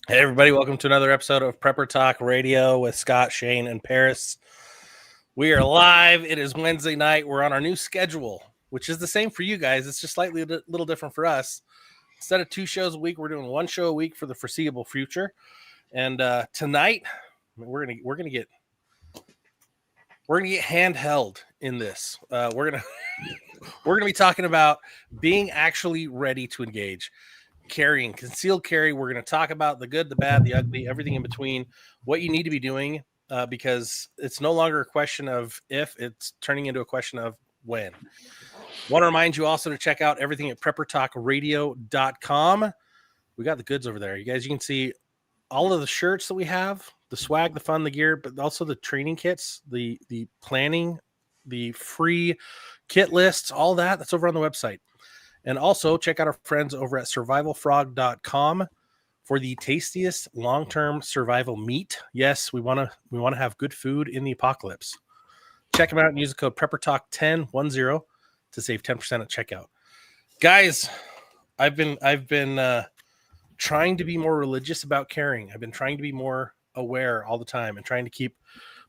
Hey, everybody, welcome to another episode of Prepper Talk Radio with Scott, Shane, and Paris. We are live. It is Wednesday night. We're on our new schedule, which is the same for you guys. It's just slightly a little different for us. Instead of 2 shows a week, we're doing 1 show a week for the foreseeable future. And tonight, we're gonna get handheld in this. We're gonna be talking about being actually ready to engage. Carrying, concealed carry. We're going to talk about the good, the bad, the ugly, everything in between, what you need to be doing, because it's no longer a question of if, it's turning into a question of when. Want to remind you also to check out everything at preppertalkradio.com. We got the goods over there. You guys, you can see all of the shirts that we have, the swag, the fun, the gear, but also the training kits, the planning, the free kit lists, all that's over on the website. And also check out our friends over at survivalfrog.com for the tastiest long-term survival meat. Yes, we want to have good food in the apocalypse. Check them out and use the code PrepperTalk10 to save 10% at checkout. Guys, I've been trying to be more religious about carrying. I've been trying to be more aware all the time and trying to keep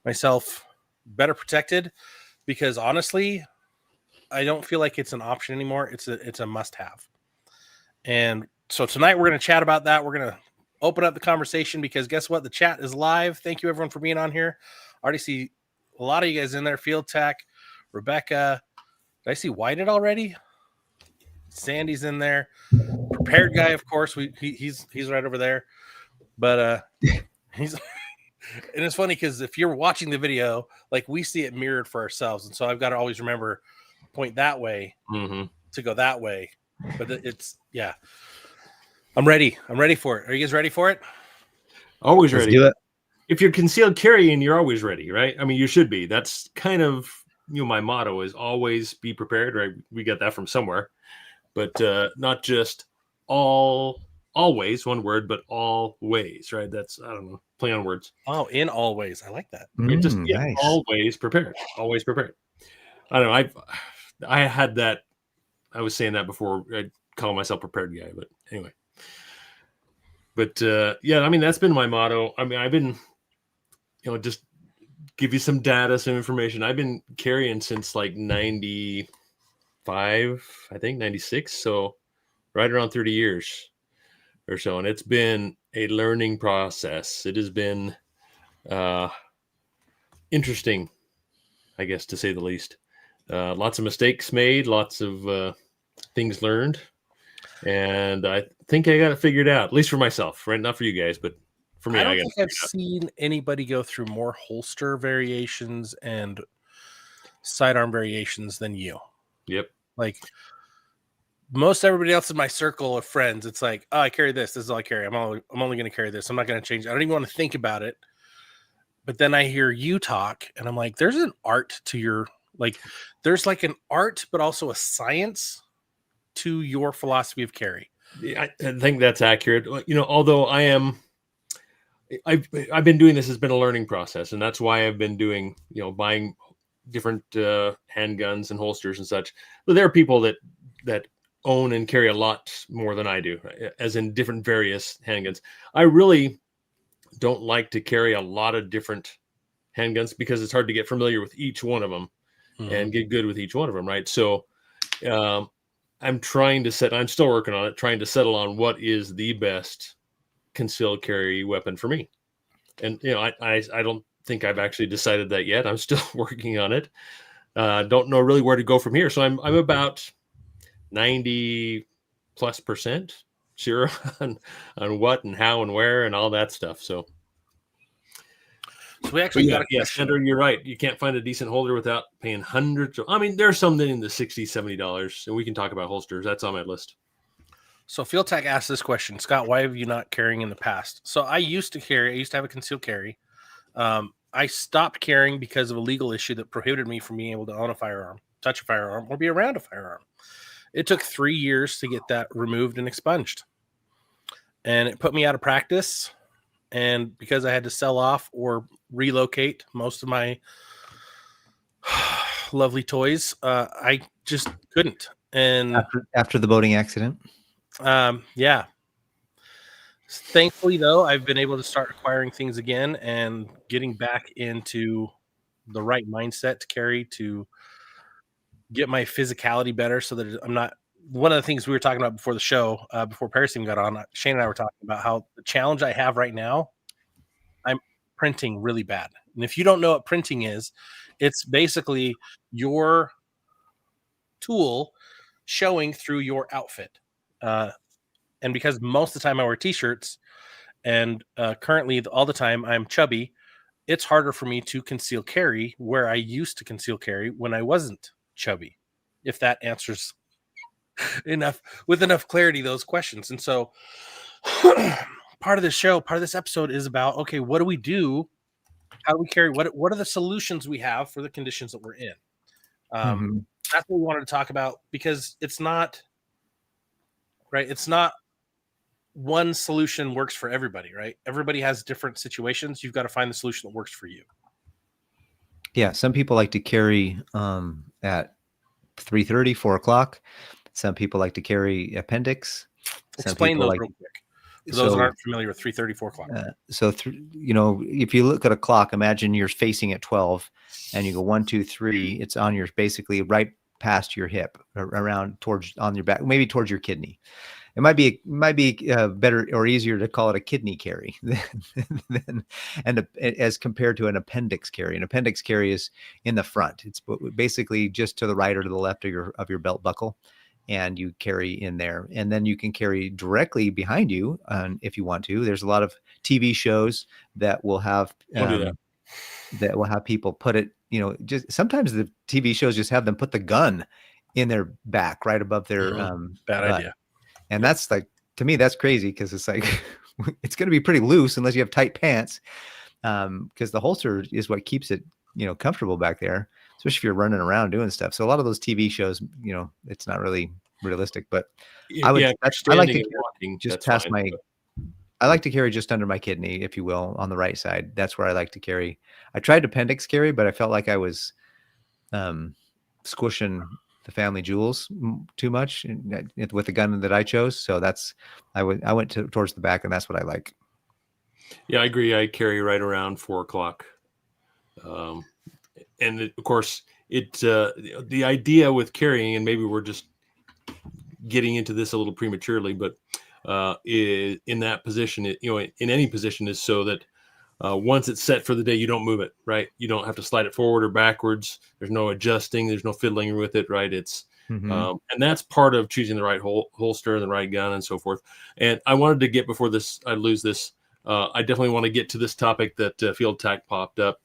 myself better protected, because honestly, I don't feel like it's an option anymore. It's a must-have. And so tonight we're going to chat about that. We're going to open up the conversation because guess what? The chat is live. Thank you, everyone, for being on here. I already see a lot of you guys in there. Field Tech, Rebecca. Did I see Whited already? Sandy's in there. Prepared Guy, of course. He's right over there. But he's... And it's funny because if you're watching the video, like, we see it mirrored for ourselves. And so I've got to always remember point that way to go that way. But it's, yeah. I'm ready for it. Are you guys ready for it? Always ready. Let's do it. If you're concealed carrying, you're always ready, right? I mean, you should be. That's kind of, my motto is always be prepared, right? We got that from somewhere. But not just always, one word, but always, right? That's, I don't know, play on words. Oh, in all ways. I like that. Just nice. Always prepared. Always prepared. I don't know. I had that. I was saying that before. I'd call myself Prepared Guy, but anyway. But yeah, I mean, that's been my motto. I mean, I've been, just give you some data, some information. I've been carrying since like 95, I think 96. So right around 30 years or so. And it's been a learning process. It has been interesting, I guess, to say the least. Lots of mistakes made, lots of things learned, and I think I got it figured out, at least for myself, right? Not for you guys, but for me. I don't think I've seen anybody go through more holster variations and sidearm variations than you. Yep. Like, most everybody else in my circle of friends, it's like, oh, I carry this. This is all I carry. I'm only going to carry this. I'm not going to change. I don't even want to think about it. But then I hear you talk, and I'm like, there's an art to your... Like, there's like an art, but also a science to your philosophy of carry. Yeah, I think that's accurate. Although I've been doing this, has been a learning process, and that's why I've been doing, buying different handguns and holsters and such. But there are people that own and carry a lot more than I do, as in different various handguns. I really don't like to carry a lot of different handguns because it's hard to get familiar with each one of them. And get good with each one of them, right? So I'm still working on it, trying to settle on what is the best concealed carry weapon for me. And, I don't think I've actually decided that yet. I'm still working on it. Don't know really where to go from here. So I'm about 90+% sure on what and how and where and all that stuff. So we actually got a question. Andrew, you're right. You can't find a decent holder without paying hundreds. I mean, there's some in the $60, $70, and we can talk about holsters. That's on my list. So Field Tech asked this question, Scott, why have you not carrying in the past? So I used to have a concealed carry. I stopped carrying because of a legal issue that prohibited me from being able to own a firearm, touch a firearm, or be around a firearm. It took 3 years to get that removed and expunged. And it put me out of practice. And because I had to sell off or relocate most of my lovely toys, I just couldn't. And after the boating accident, yeah. Thankfully, though, I've been able to start acquiring things again and getting back into the right mindset to carry, to get my physicality better so that I'm not. One of the things we were talking about before the show, before Paris even got on, Shane and I were talking about how the challenge I have right now, I'm printing really bad. And if you don't know what printing is, it's basically your tool showing through your outfit. And because most of the time I wear t-shirts, and currently all the time I'm chubby, it's harder for me to conceal carry where I used to conceal carry when I wasn't chubby. If that answers enough with enough clarity those questions. And so part of this episode is about, okay, what do we do? How do we carry? What are the solutions we have for the conditions that we're in? Mhm. That's what we wanted to talk about, because it's not right. It's not one solution works for everybody, right? Everybody has different situations. You've got to find the solution that works for you. Yeah, some people like to carry at 3:30, 4 o'clock. Some people like to carry appendix. Some Explain people those like real quick for those that so aren't familiar with 3:30, 4 o'clock. if you look at a clock, imagine you're facing at 12 and you go 1, 2, 3, it's on your basically right past your hip, around towards on your back, maybe towards your kidney. It might be better or easier to call it a kidney carry as compared to an appendix carry. An appendix carry is in the front. It's basically just to the right or to the left of your belt buckle, and you carry in there. And then you can carry directly behind you, if you want to. There's a lot of TV shows that will have Don't do that. that will have people put it. Just sometimes the TV shows just have them put the gun in their back, right above their Bad butt. idea. And that's like, to me, that's crazy, because it's like, it's going to be pretty loose unless you have tight pants, because the holster is what keeps it, comfortable back there, especially if you're running around doing stuff. So a lot of those TV shows, it's not really realistic, but I like to walking, just past I like to carry just under my kidney, if you will, on the right side. That's where I like to carry. I tried appendix carry, but I felt like I was squishing the family jewels too much with the gun that I chose. So I went towards the back, and that's what I like. Yeah, I agree. I carry right around 4 o'clock. And of course, the idea with carrying, and maybe we're just getting into this a little prematurely, but in that position, in any position, is so that once it's set for the day, you don't move it, right? You don't have to slide it forward or backwards. There's no adjusting. There's no fiddling with it, right? It's and that's part of choosing the right holster and the right gun and so forth. And I wanted to get, before I lose this, I definitely want to get to this topic that Field Tac popped up.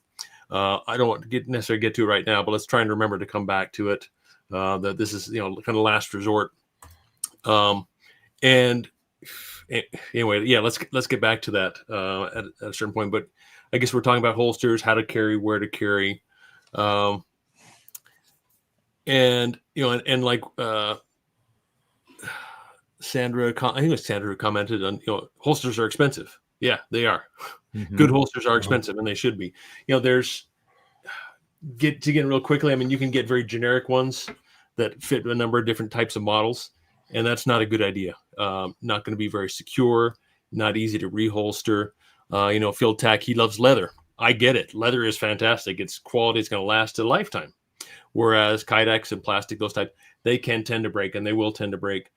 I don't want to necessarily get to it right now, but let's try and remember to come back to it. That this is, kind of last resort. And anyway, yeah, let's get back to that at a certain point. But I guess we're talking about holsters, how to carry, where to carry, and like Sandra, I think it was Sandra who commented on, holsters are expensive. Yeah, they are. Mm-hmm. Good holsters are expensive, and they should be. There's get real quickly. I mean, you can get very generic ones that fit a number of different types of models, and that's not a good idea. Not going to be very secure, not easy to reholster. Field Tac, he loves leather. I get it. Leather is fantastic. Its quality is going to last a lifetime. Whereas Kydex and plastic, those type, they can tend to break, and they will tend to break.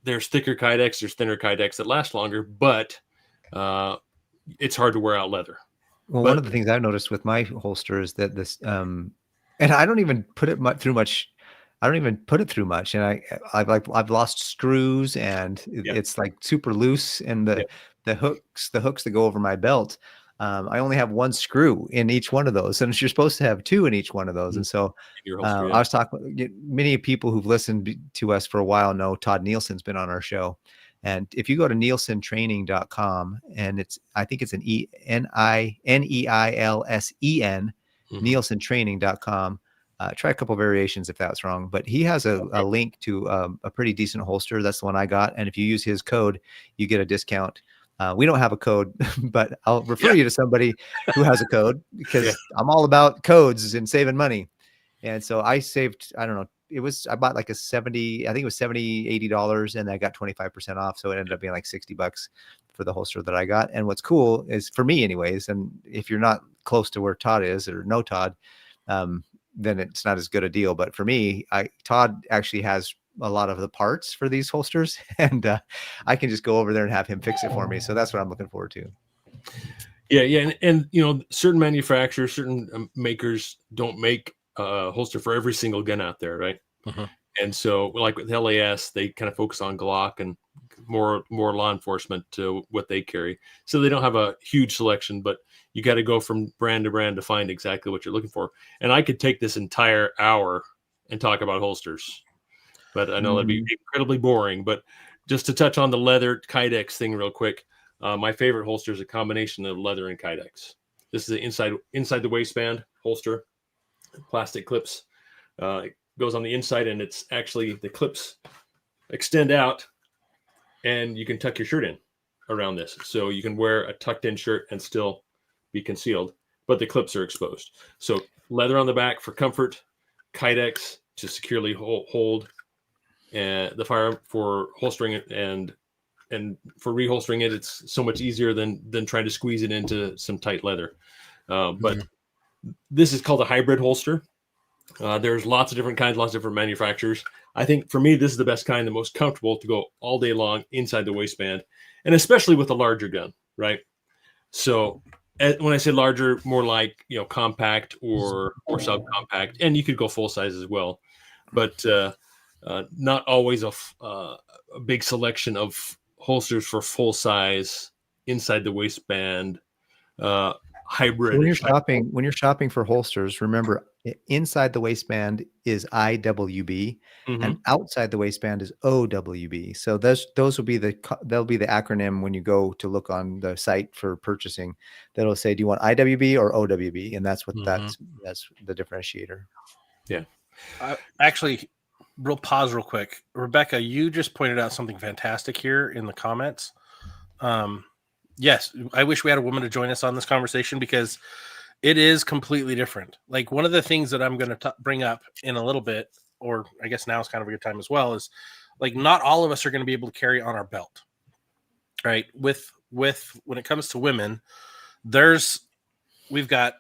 There's thicker Kydex, there's thinner Kydex that last longer, but it's hard to wear out leather. Well, one of the things I've noticed with my holster is that this, and I don't even put it through much. I don't even put it through much, and I've lost screws, and it's like super loose, and the hooks that go over my belt. I only have one screw in each one of those, and you're supposed to have two in each one of those. And so I was talking. Many people who've listened to us for a while know Todd Nielsen's been on our show. And if you go to nielsentraining.com, and I think it's an Neilsen, nielsentraining.com. Try a couple of variations if that's wrong, but he has a link to a pretty decent holster. That's the one I got. And if you use his code, you get a discount. We don't have a code, but I'll refer you to somebody who has a code, because I'm all about codes and saving money. And so I saved, I don't know, I bought like a 70, I think it was $70, $80, and I got 25% off. So it ended up being like $60 for the holster that I got. And what's cool is, for me anyways, and if you're not close to where Todd is or no Todd, then it's not as good a deal. But for me, Todd actually has a lot of the parts for these holsters, and I can just go over there and have him fix it for me. So that's what I'm looking forward to. Yeah. And you know, certain manufacturers, certain makers don't make a holster for every single gun out there, right? Mhm. And so, like with LAS, they kind of focus on Glock and more law enforcement to what they carry. So they don't have a huge selection, but you got to go from brand to brand to find exactly what you're looking for. And I could take this entire hour and talk about holsters, but I know that'd be incredibly boring. But just to touch on the leather Kydex thing real quick, my favorite holster is a combination of leather and Kydex. This is the inside the waistband holster, plastic clips. It goes on the inside, and it's actually the clips extend out, and you can tuck your shirt in around this. So you can wear a tucked in shirt and still be concealed, but the clips are exposed. So leather on the back for comfort, Kydex to securely hold the firearm for holstering it, and for reholstering it, it's so much easier than trying to squeeze it into some tight leather. But this is called a hybrid holster. There's lots of different kinds, lots of different manufacturers. I think for me, this is the best kind, the most comfortable to go all day long inside the waistband, and especially with a larger gun, right? So when I say larger, more like, you know, compact or subcompact, and you could go full size as well, but not always a big selection of holsters for full size inside the waistband. Hybrid. So when you're shopping for holsters, remember, inside the waistband is IWB, and outside the waistband is OWB. So those will be they'll be the acronym when you go to look on the site for purchasing. That'll say, do you want IWB or OWB? And that's what that's the differentiator. Yeah. Actually, pause real quick. Rebecca, you just pointed out something fantastic here in the comments. Yes, I wish we had a woman to join us on this conversation, because it is completely different. Like, one of the things that I'm going to bring up in a little bit, or I guess now is kind of a good time as well, is like, not all of us are going to be able to carry on our belt, right? With when it comes to women, we've got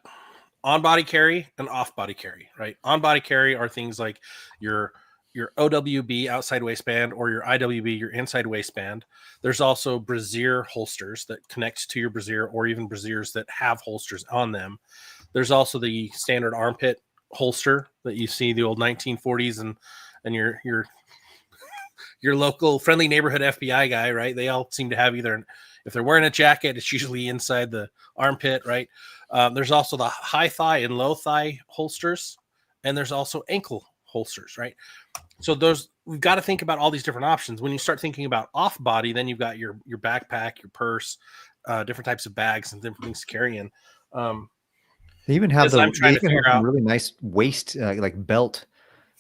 on body carry and off body carry, right? On body carry are things like your OWB outside waistband, or your IWB, your inside waistband. There's also brassiere holsters that connect to your brassiere, or even brassieres that have holsters on them. There's also the standard armpit holster that you see, the old 1940s and your local friendly neighborhood FBI guy, right? They all seem to have either, if they're wearing a jacket, it's usually inside the armpit, right? There's also the high thigh and low thigh holsters, and there's also ankle holsters, right? So we've got to think about all these different options. When you start thinking about off body, then you've got your backpack, your purse, different types of bags and different things to carry in. They even have some really nice waist like belt.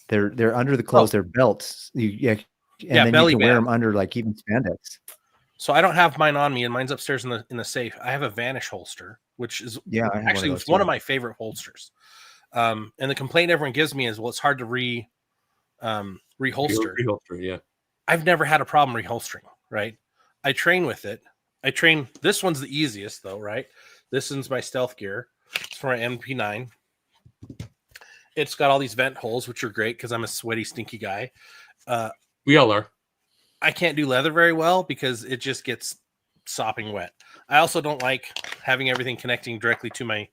They're under the clothes, they're belts. Then you can wear them under like even spandex. So I don't have mine on me, and mine's upstairs in the safe. I have a Vanish holster, which is actually one of my favorite holsters. And the complaint everyone gives me is, well, it's hard to reholster. Reholster, yeah. I've never had a problem reholstering, right? I train with it. This one's the easiest though, right? This one's my stealth gear. It's for my MP9. It's got all these vent holes, which are great because I'm a sweaty, stinky guy. We all are. I can't do leather very well because it just gets sopping wet. I also don't like having everything connecting directly to my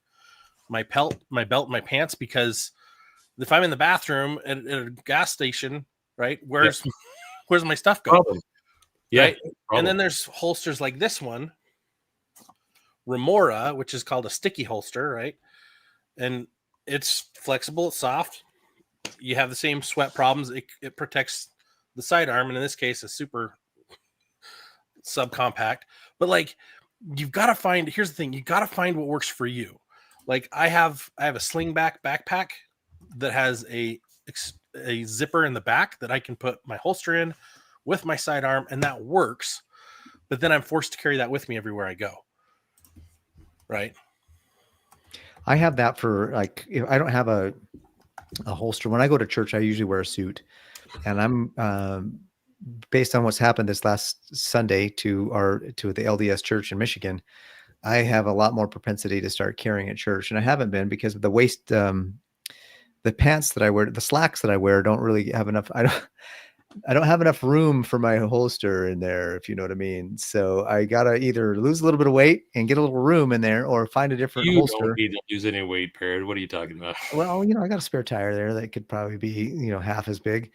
belt, my pants, because if I'm in the bathroom at a gas station, right, where's my stuff going? Problem. Yeah. Right? And then there's holsters like this one, Remora, which is called a sticky holster, right? And it's flexible, it's soft. You have the same sweat problems. It protects the sidearm, and in this case, a super subcompact. But like, you've got to find. Here's the thing: you got to find what works for you. Like, I have a slingback backpack that has a zipper in the back that I can put my holster in with my sidearm, and that works. But then I'm forced to carry that with me everywhere I go. Right. I have that for like, if I don't have a holster. When I go to church, I usually wear a suit, and I'm based on what's happened this last Sunday to the LDS church in Michigan. I have a lot more propensity to start carrying at church, and I haven't been because of the waist. The pants that I wear, the slacks that I wear, don't really have enough. I don't have enough room for my holster in there, if you know what I mean. So I gotta either lose a little bit of weight and get a little room in there, or find a different You holster. don't need to lose any weight, Parrot. What are you talking about? Well, I got a spare tire there that could probably be, half as big,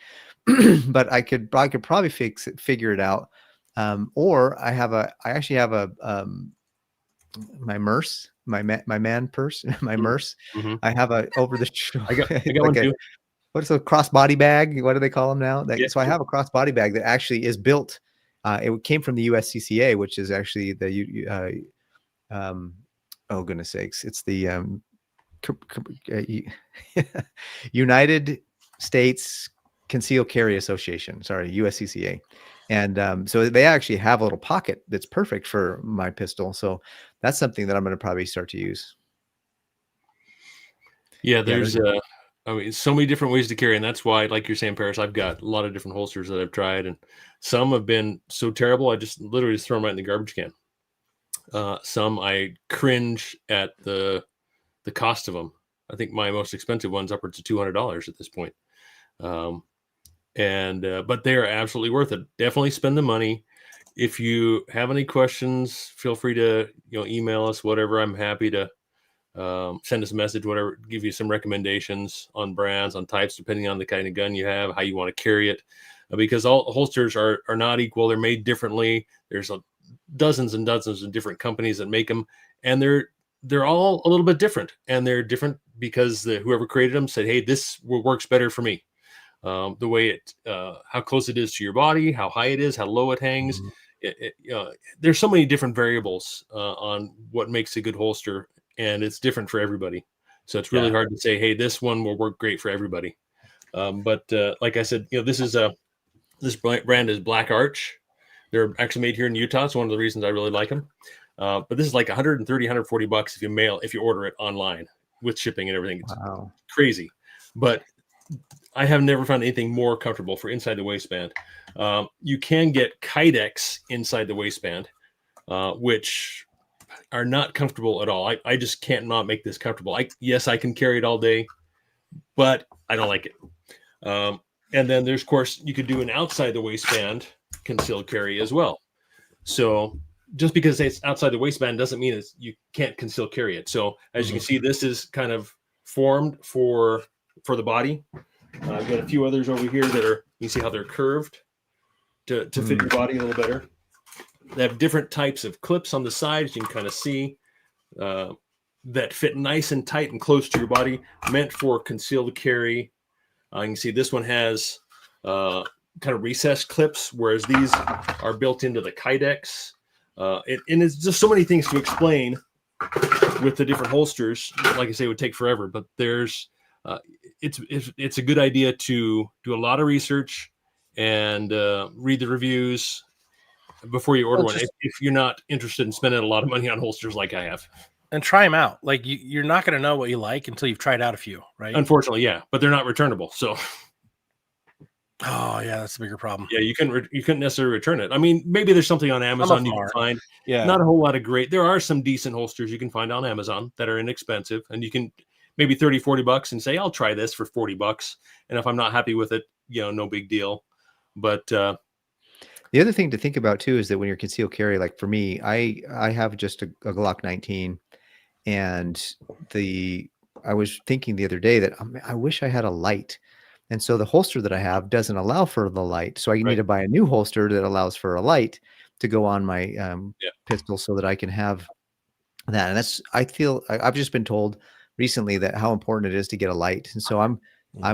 but I could probably figure it out. Or I actually have my Merce, my man purse, my Merce. Mm-hmm. I have a over the I got like one too. What's a crossbody bag? What do they call them now? Yeah. So I have a crossbody bag that actually is built. It came from the USCCA, which is actually the oh goodness sakes, it's the United States Concealed Carry Association. Sorry, USCCA. And so they actually have a little pocket that's perfect for my pistol. So that's something that I'm going to probably start to use. Yeah, there's so many different ways to carry, and that's why, like you're saying, Paris, I've got a lot of different holsters that I've tried, and some have been so terrible I just literally just throw them right in the garbage can. Some I cringe at the cost of them. I think my most expensive one's upwards of $200 at this point. But they are absolutely worth it. Definitely spend the money. If you have any questions, feel free to email us, whatever. I'm happy to send us a message, whatever, give you some recommendations on brands, on types, depending on the kind of gun you have, how you want to carry it, because all holsters are not equal. They're made differently. There's dozens and dozens of different companies that make them, and they're all a little bit different, and they're different because whoever created them said, hey, this works better for me. The way how close it is to your body, how high it is, how low it hangs. Mm-hmm. There's so many different variables on what makes a good holster, and it's different for everybody. So it's really hard to say, hey, this one will work great for everybody. But like I said, this brand is Black Arch. They're actually made here in Utah. It's one of the reasons I really like them. But this is like $130, $140 if you order it online with shipping and everything. It's crazy. But I have never found anything more comfortable for inside the waistband. You can get Kydex inside the waistband, which are not comfortable at all. I just can't not make this comfortable. Yes, I can carry it all day, but I don't like it. And then there's, of course, you could do an outside the waistband concealed carry as well. So just because it's outside the waistband doesn't mean you can't conceal carry it. So as you can see, this is kind of formed for the body. I've got a few others over here that are, you see how they're curved to fit your body a little better. They have different types of clips on the sides. You can kind of see that fit nice and tight and close to your body, meant for concealed carry. You can see this one has kind of recessed clips, whereas these are built into the Kydex. And it's just so many things to explain with the different holsters. Like I say, it would take forever, but there's it's a good idea to do a lot of research and read the reviews before you order one, if you're not interested in spending a lot of money on holsters like I have. And try them out. Like you're not going to know what you like until you've tried out a few, right? Unfortunately, yeah, but they're not returnable. So, oh yeah, that's a bigger problem. Yeah, you couldn't necessarily return it. I mean, maybe there's something on Amazon you can find. Yeah, not a whole lot of great. There are some decent holsters you can find on Amazon that are inexpensive, and you can maybe $30-$40 and say, I'll try this for $40. And if I'm not happy with it, no big deal. But the other thing to think about too is that when you're concealed carry, like for me, I have just a Glock 19, and I was thinking the other day that I wish I had a light, and so the holster that I have doesn't allow for the light, so I need to buy a new holster that allows for a light to go on my pistol so that I can have that. And I've just been told recently that how important it is to get a light, and so I'm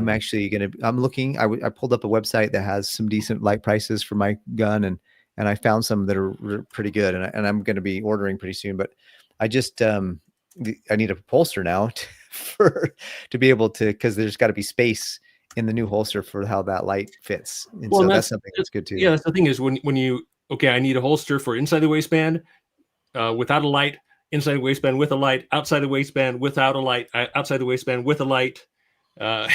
actually I'm looking. I pulled up a website that has some decent light prices for my gun, and I found some that are pretty good, and I'm going to be ordering pretty soon. But I just I need a holster now to be able to, because there's got to be space in the new holster for how that light fits, and so that's something that's good too. Yeah, that's the thing is when you I need a holster for inside the waistband without a light, inside the waistband with a light, outside the waistband without a light, outside the waistband with a light. Uh,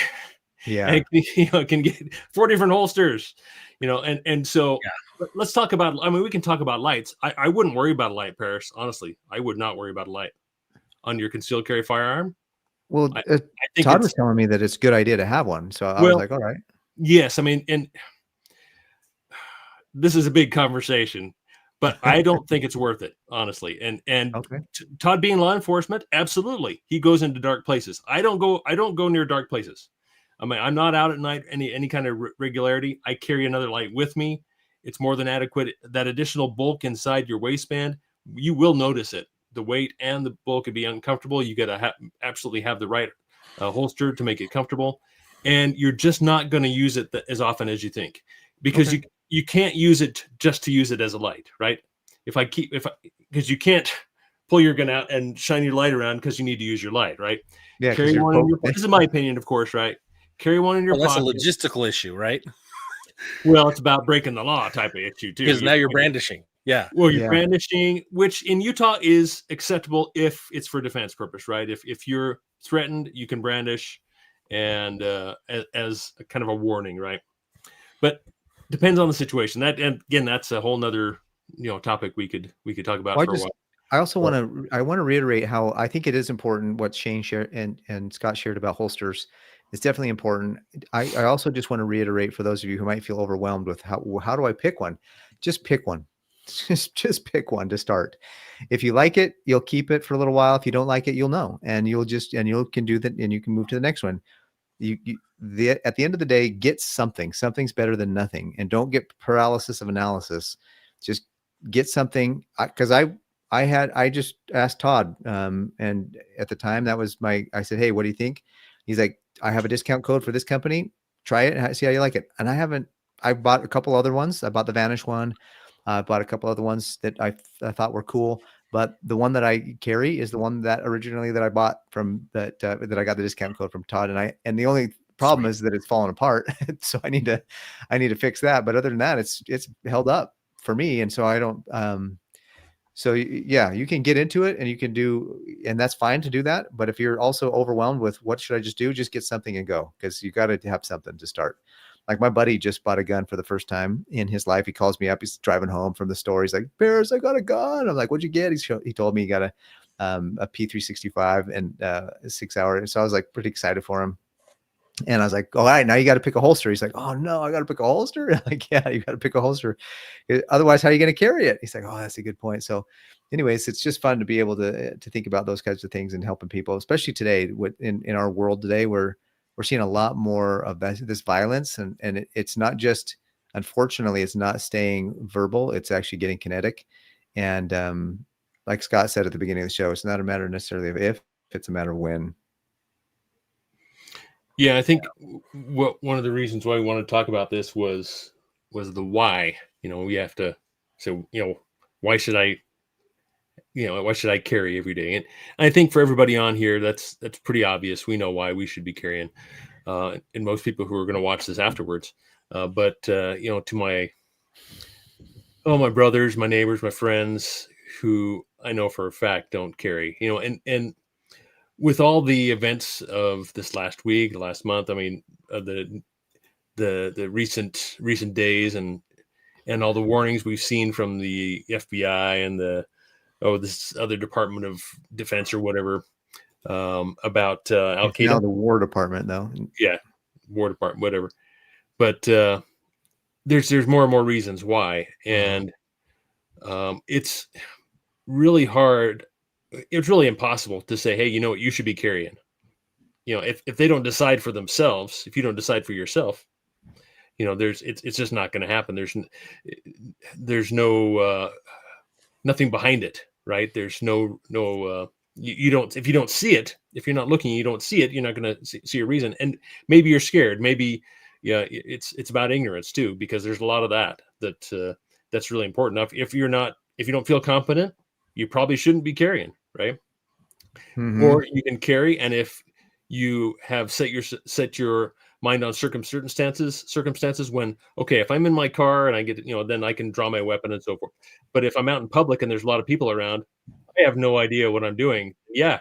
Yeah. and it can get 4 different holsters, and so let's talk about. I mean, we can talk about lights. I wouldn't worry about a light, Paris. Honestly, I would not worry about a light on your concealed carry firearm. Well, I think Todd was telling me that it's a good idea to have one, so I was like, all right. Yes, I mean, and this is a big conversation, but I don't think it's worth it, honestly. And Okay. Todd being law enforcement, absolutely, he goes into dark places. I don't go near dark places. I mean, I'm not out at night any kind of regularity. I carry another light with me. It's more than adequate. That additional bulk inside your waistband, you will notice it. The weight and the bulk could be uncomfortable. You got to absolutely have the right holster to make it comfortable, and you're just not going to use it as often as you think, because you can't use it just to use it as a light, right? Because you can't pull your gun out and shine your light around because you need to use your light, right? Yeah, Carry one in your, this is my opinion, of course, right? Carry one in your That's pocket. a logistical issue, right? Well, it's about breaking the law type of issue too. Because now you're brandishing. Yeah. Well, you're brandishing, which in Utah is acceptable if it's for defense purpose, right? If you're threatened, you can brandish, and as a kind of a warning, right? But depends on the situation. That, and again, that's a whole nother topic we could talk about for a while. I also want to reiterate how I think it is important what Shane shared and Scott shared about holsters. It's definitely important. I also just want to reiterate for those of you who might feel overwhelmed with how do I pick one? Just pick one. Just pick one to start. If you like it, you'll keep it for a little while. If you don't like it, you'll know, and you can do that, and you can move to the next one. At the end of the day, get something. Something's better than nothing, and don't get paralysis of analysis. Just get something. Because I just asked Todd, and at the time I said, hey, what do you think? He's like, I have a discount code for this company. Try it and see how you like it. And I bought a couple other ones. I bought the Vanish one. I bought a couple other ones that I thought were cool. But the one that I carry is the one that originally that I bought from that I got the discount code from Todd. And the only problem is that it's fallen apart. So I need to fix that. But other than that, it's held up for me. And so I don't, so yeah, you can get into it and you can do, and that's fine to do that. But if you're also overwhelmed with what should I just do, just get something and go, because you got to have something to start. Like my buddy just bought a gun for the first time in his life. He calls me up. He's driving home from the store. He's like, Bears, I got a gun. I'm like, what'd you get? He told me he got a P365 and 6 hour. So I was like pretty excited for him. And I was like, all right, now you got to pick a holster. He's like, oh no, I got to pick a holster. I'm like, yeah, you got to pick a holster. Otherwise, how are you going to carry it? He's like, oh, that's a good point. So anyways, it's just fun to be able to think about those kinds of things and helping people, especially today in our world today, where we're seeing a lot more of this violence. And it's not just, unfortunately, it's not staying verbal. It's actually getting kinetic. And like Scott said at the beginning of the show, it's not a matter necessarily of if, it's a matter of when. Yeah, I think one of the reasons why we want to talk about this was the why. We have to. So why should I carry every day? And I think for everybody on here, that's pretty obvious. We know why we should be carrying, and most people who are going to watch this afterwards. But to my brothers, my neighbors, my friends who I know for a fact don't carry, and with all the events of this last week, last month, I mean, the recent days and all the warnings we've seen from the FBI and this other Department of Defense or whatever, about Al Qaeda. Now the War Department, though. Yeah, War Department, whatever. But there's more and more reasons why, and it's really hard. It's really impossible to say, hey, you know what, you should be carrying. If they don't decide for themselves, if you don't decide for yourself, it's just not going to happen. There's no nothing behind it, right? There's no you don't, if you don't see it, if you're not looking, you don't see it, you're not going to see a reason. And maybe you're scared. Maybe it's about ignorance too, because there's a lot of that's really important. If you don't feel confident, you probably shouldn't be carrying, right? Mm-hmm. Or you can carry, and if you have set your mind on circumstances when, okay, if I'm in my car and I get, then I can draw my weapon and so forth. But if I'm out in public and there's a lot of people around, I have no idea what I'm doing. Yeah,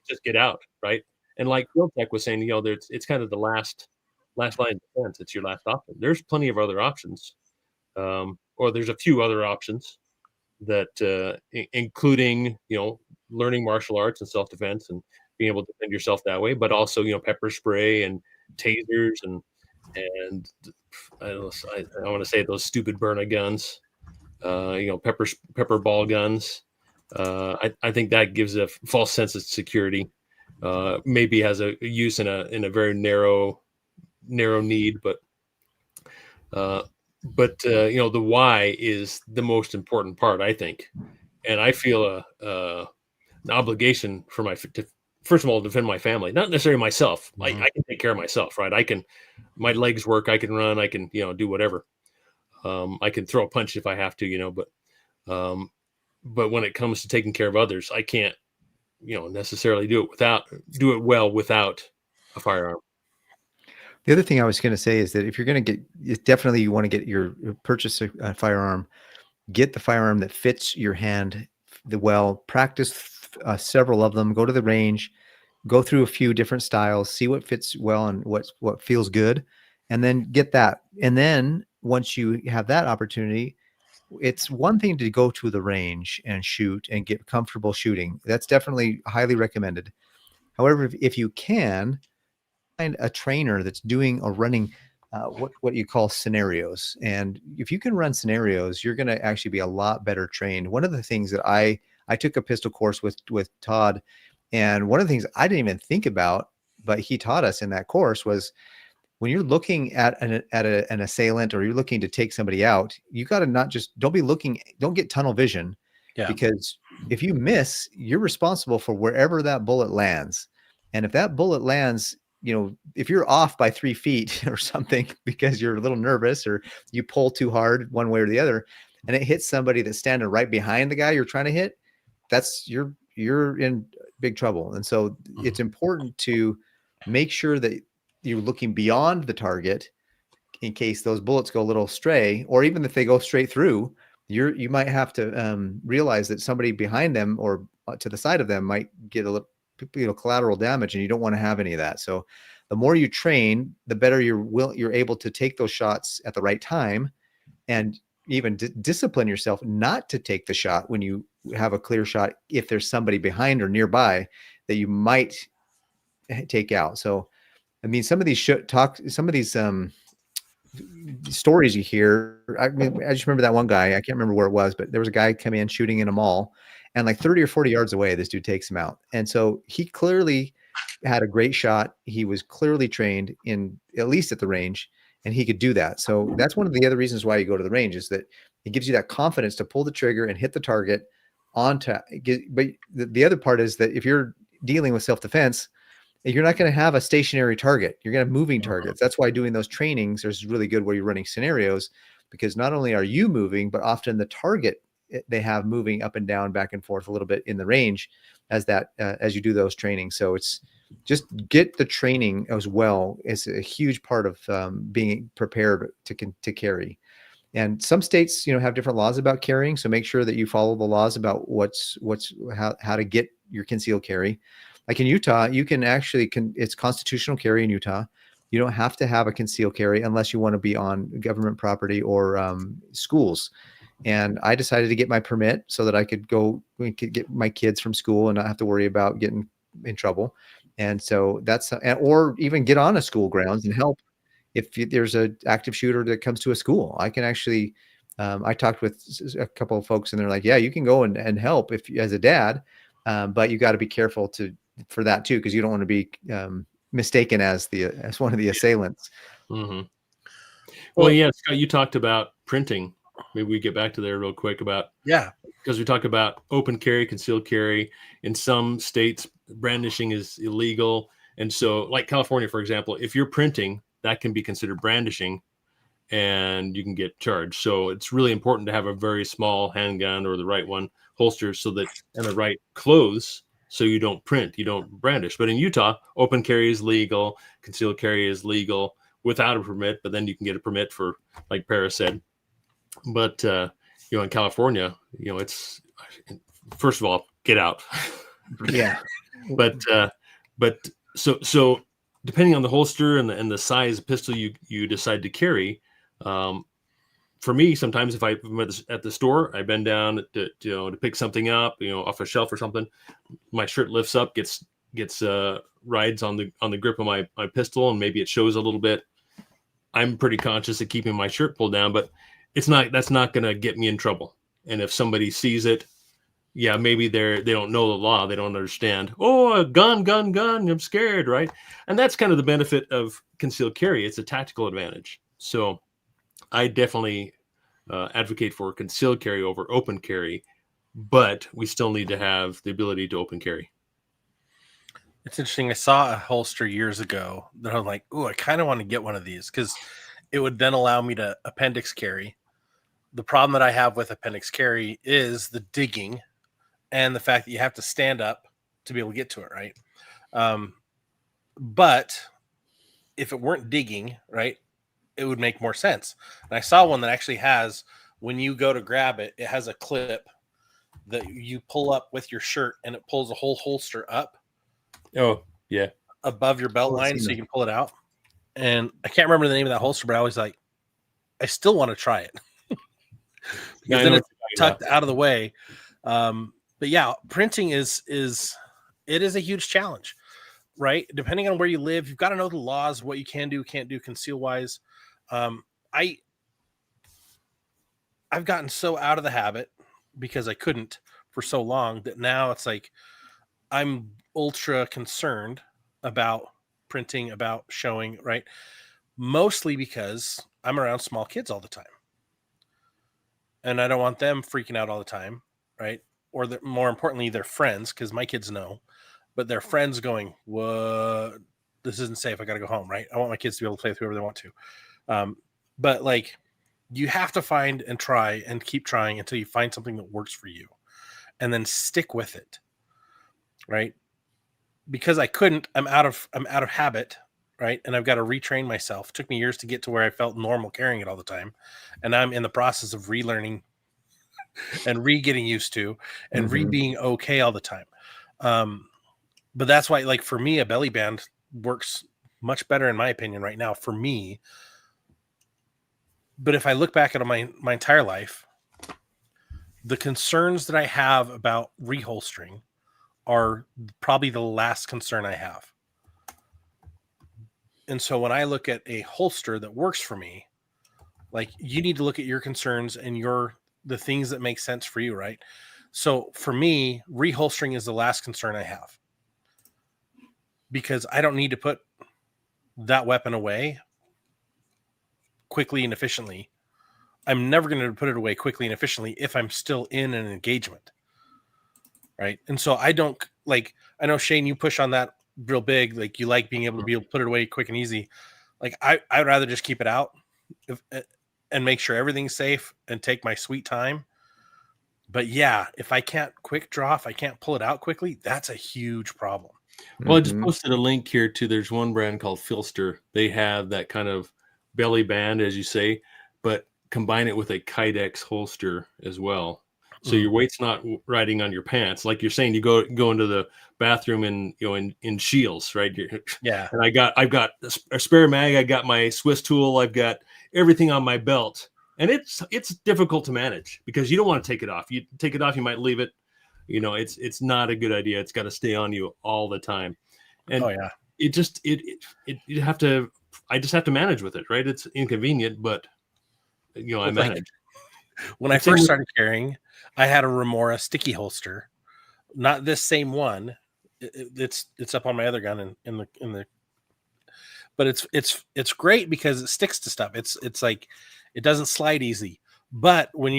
just get out, right? And like Bill Tech was saying, it's kind of the last line of defense. It's your last option. There's plenty of other options, or there's a few other options that, including learning martial arts and self defense and being able to defend yourself that way, but also pepper spray and tasers and I want to say those stupid Berna guns, pepper ball guns. I think that gives a false sense of security. Maybe has a use in a very narrow need, but the why is the most important part, I think, and I feel an obligation for first of all, defend my family, not necessarily myself. Mm-hmm. I can take care of myself, right? My legs work, I can run, I can do whatever. I can throw a punch if I have to, but when it comes to taking care of others, I can't necessarily do it well without a firearm. The other thing I was going to say is that if you're going to definitely you want to get purchase a firearm, get the firearm that fits your hand well. Practice several of them. Go to the range, go through a few different styles, see what fits well and what feels good, and then get that. And then once you have that opportunity, it's one thing to go to the range and shoot and get comfortable shooting. That's definitely highly recommended. However, if you can find a trainer that's doing or running what you call scenarios, and if you can run scenarios, you're going to actually be a lot better trained. One of the things that I took a pistol course with Todd, and one of the things I didn't even think about, but he taught us in that course was when you're looking at an assailant or you're looking to take somebody out, you got to don't get tunnel vision, because if you miss, you're responsible for wherever that bullet lands. And if that bullet lands, if you're off by 3 feet or something because you're a little nervous or you pull too hard one way or the other, and it hits somebody that's standing right behind the guy you're trying to hit, you're in big trouble. And so it's important to make sure that you're looking beyond the target in case those bullets go a little stray, or even if they go straight through, you might have to realize that somebody behind them or to the side of them might get a little collateral damage, and you don't want to have any of that. So the more you train, the better you're able to take those shots at the right time, and even discipline yourself not to take the shot when you have a clear shot if there's somebody behind or nearby that you might take out. So I mean, some of these stories you hear, I just remember that one guy, I can't remember where it was, but there was a guy come in shooting in a mall, and like 30 or 40 yards away, this dude takes him out. And so he clearly had a great shot. He was clearly trained at least at the range, and he could do that. So that's one of the other reasons why you go to the range, is that it gives you that confidence to pull the trigger and hit the target but the other part is that if you're dealing with self-defense, you're not going to have a stationary target. You're going to have moving targets. That's why doing those trainings is really good where you're running scenarios, because not only are you moving, but often the target they have moving up and down, back and forth a little bit in the range as you do those trainings. So it's just get the training as well. It's a huge part of being prepared to carry. And some states, have different laws about carrying. So make sure that you follow the laws about how to get your concealed carry. Like in Utah, you can actually it's constitutional carry in Utah. You don't have to have a concealed carry unless you want to be on government property or schools. And I decided to get my permit so that I could get my kids from school and not have to worry about getting in trouble. And so or even get on a school grounds and help if there's an active shooter that comes to a school. I can actually, I talked with a couple of folks and they're like, yeah, you can go and help as a dad, but you got to be careful for that too, because you don't want to be mistaken as one of the assailants. Mm-hmm. Well, yeah, Scott, you talked about printing. Maybe we get back to there real quick because we talk about open carry, concealed carry. In some states, brandishing is illegal, and so, like California, for example, if you're printing, that can be considered brandishing, and you can get charged. So it's really important to have a very small handgun or the right one holster, and the right clothes, so you don't print, you don't brandish. But in Utah, open carry is legal, concealed carry is legal without a permit, but then you can get a permit for, like Paris said. But in California, it's, first of all, get out. Yeah. But So depending on the holster and the size pistol you decide to carry, for me, sometimes if I'm at the store, I bend down to pick something up, off a shelf or something. My shirt lifts up, gets rides on the grip of my pistol, and maybe it shows a little bit. I'm pretty conscious of keeping my shirt pulled down, but that's not going to get me in trouble. And if somebody sees it, yeah, maybe they don't know the law, they don't understand. Oh, a gun, I'm scared, right? And that's kind of the benefit of concealed carry. It's a tactical advantage. So I definitely advocate for concealed carry over open carry, but we still need to have the ability to open carry. It's interesting. I saw a holster years ago that I'm like, ooh, I kind of want to get one of these because it would then allow me to appendix carry. The problem that I have with appendix carry is the digging and the fact that you have to stand up to be able to get to it, right? But if it weren't digging, right, it would make more sense. And I saw one that actually has, when you go to grab it, it has a clip that you pull up with your shirt and it pulls the whole holster up. Oh, yeah. Above your belt line so you can pull it out. And I can't remember the name of that holster, but I was like, I still want to try it. Because then it's tucked out of the way. But yeah, printing is a huge challenge, right? Depending on where you live, you've got to know the laws, what you can do, can't do conceal wise. I've gotten so out of the habit because I couldn't for so long that now it's like I'm ultra concerned about printing, about showing, right? Mostly because I'm around small kids all the time. And I don't want them freaking out all the time, right? Or more importantly, their friends, because my kids know, but their friends going, "What? This isn't safe. I got to go home," right? I want my kids to be able to play with whoever they want to. But like, you have to find and try and keep trying until you find something that works for you, and then stick with it, right? Because I couldn't, I'm out of habit, right? And I've got to retrain myself. It took me years to get to where I felt normal carrying it all the time, and I'm in the process of relearning and getting used to and being okay all the time. But that's why, like, for me, a belly band works much better in my opinion right now for me. But if I look back at my entire life, the concerns that I have about reholstering are probably the last concern I have. And so when I look at a holster that works for me, like, you need to look at your concerns and the things that make sense for you, right? So for me, reholstering is the last concern I have, because I don't need to put that weapon away quickly and efficiently. I'm never going to put it away quickly and efficiently if I'm still in an engagement, right? And so I don't, like, I know, Shane, you push on that real big, like, you like being able to put it away quick and easy. Like, I'd rather just keep it out and make sure everything's safe and take my sweet time. But yeah, if I can't quick draw, if I can't pull it out quickly, that's a huge problem. Well, I just posted a link here to, there's one brand called Filster. They have that kind of belly band, as you say, but combine it with a Kydex holster as well. So your weight's not riding on your pants. Like you're saying, you go into the bathroom in Shields, right? Yeah. And I've got a spare mag. I got my Swiss tool. I've got everything on my belt. And it's difficult to manage because you don't want to take it off. You take it off, you might leave it. It's not a good idea. It's got to stay on you all the time. And I just have to manage with it, right? It's inconvenient, but I manage. When I first started carrying, I had a Remora sticky holster, not this same one. It's up on my other gun in the, but it's great because it sticks to stuff. It's like, it doesn't slide easy. But when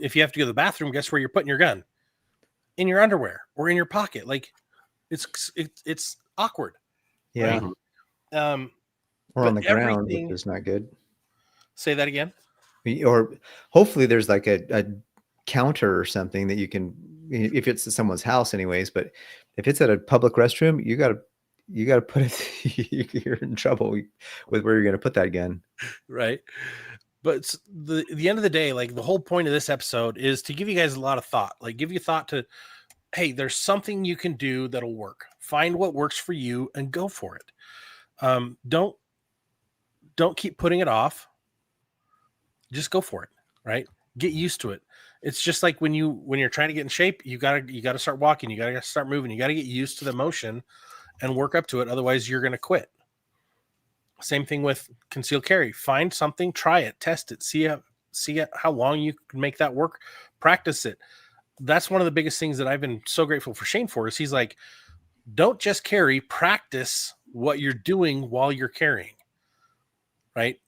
if you have to go to the bathroom, guess where you're putting your gun? In your underwear or in your pocket. Like, it's awkward. Yeah. Right? Or on the ground, which is not good. Say that again. Or hopefully there's like a counter or something that you can, if it's at someone's house anyways, but if it's at a public restroom, you got to put it, you're in trouble with where you're going to put that gun. Right. But the end of the day, like, the whole point of this episode is to give you guys a lot of thought, like, give you thought to, hey, there's something you can do that'll work Find what works for you and go for it. Don't keep putting it off. Just go for it, right? Get used to it. It's just like when you're trying to get in shape, you gotta start walking, you gotta start moving, you gotta get used to the motion and work up to it. Otherwise, you're gonna quit. Same thing with concealed carry. Find something, try it, test it, see how long you can make that work, practice it. That's one of the biggest things that I've been so grateful for Shane for, is he's like, don't just carry, practice what you're doing while you're carrying, right?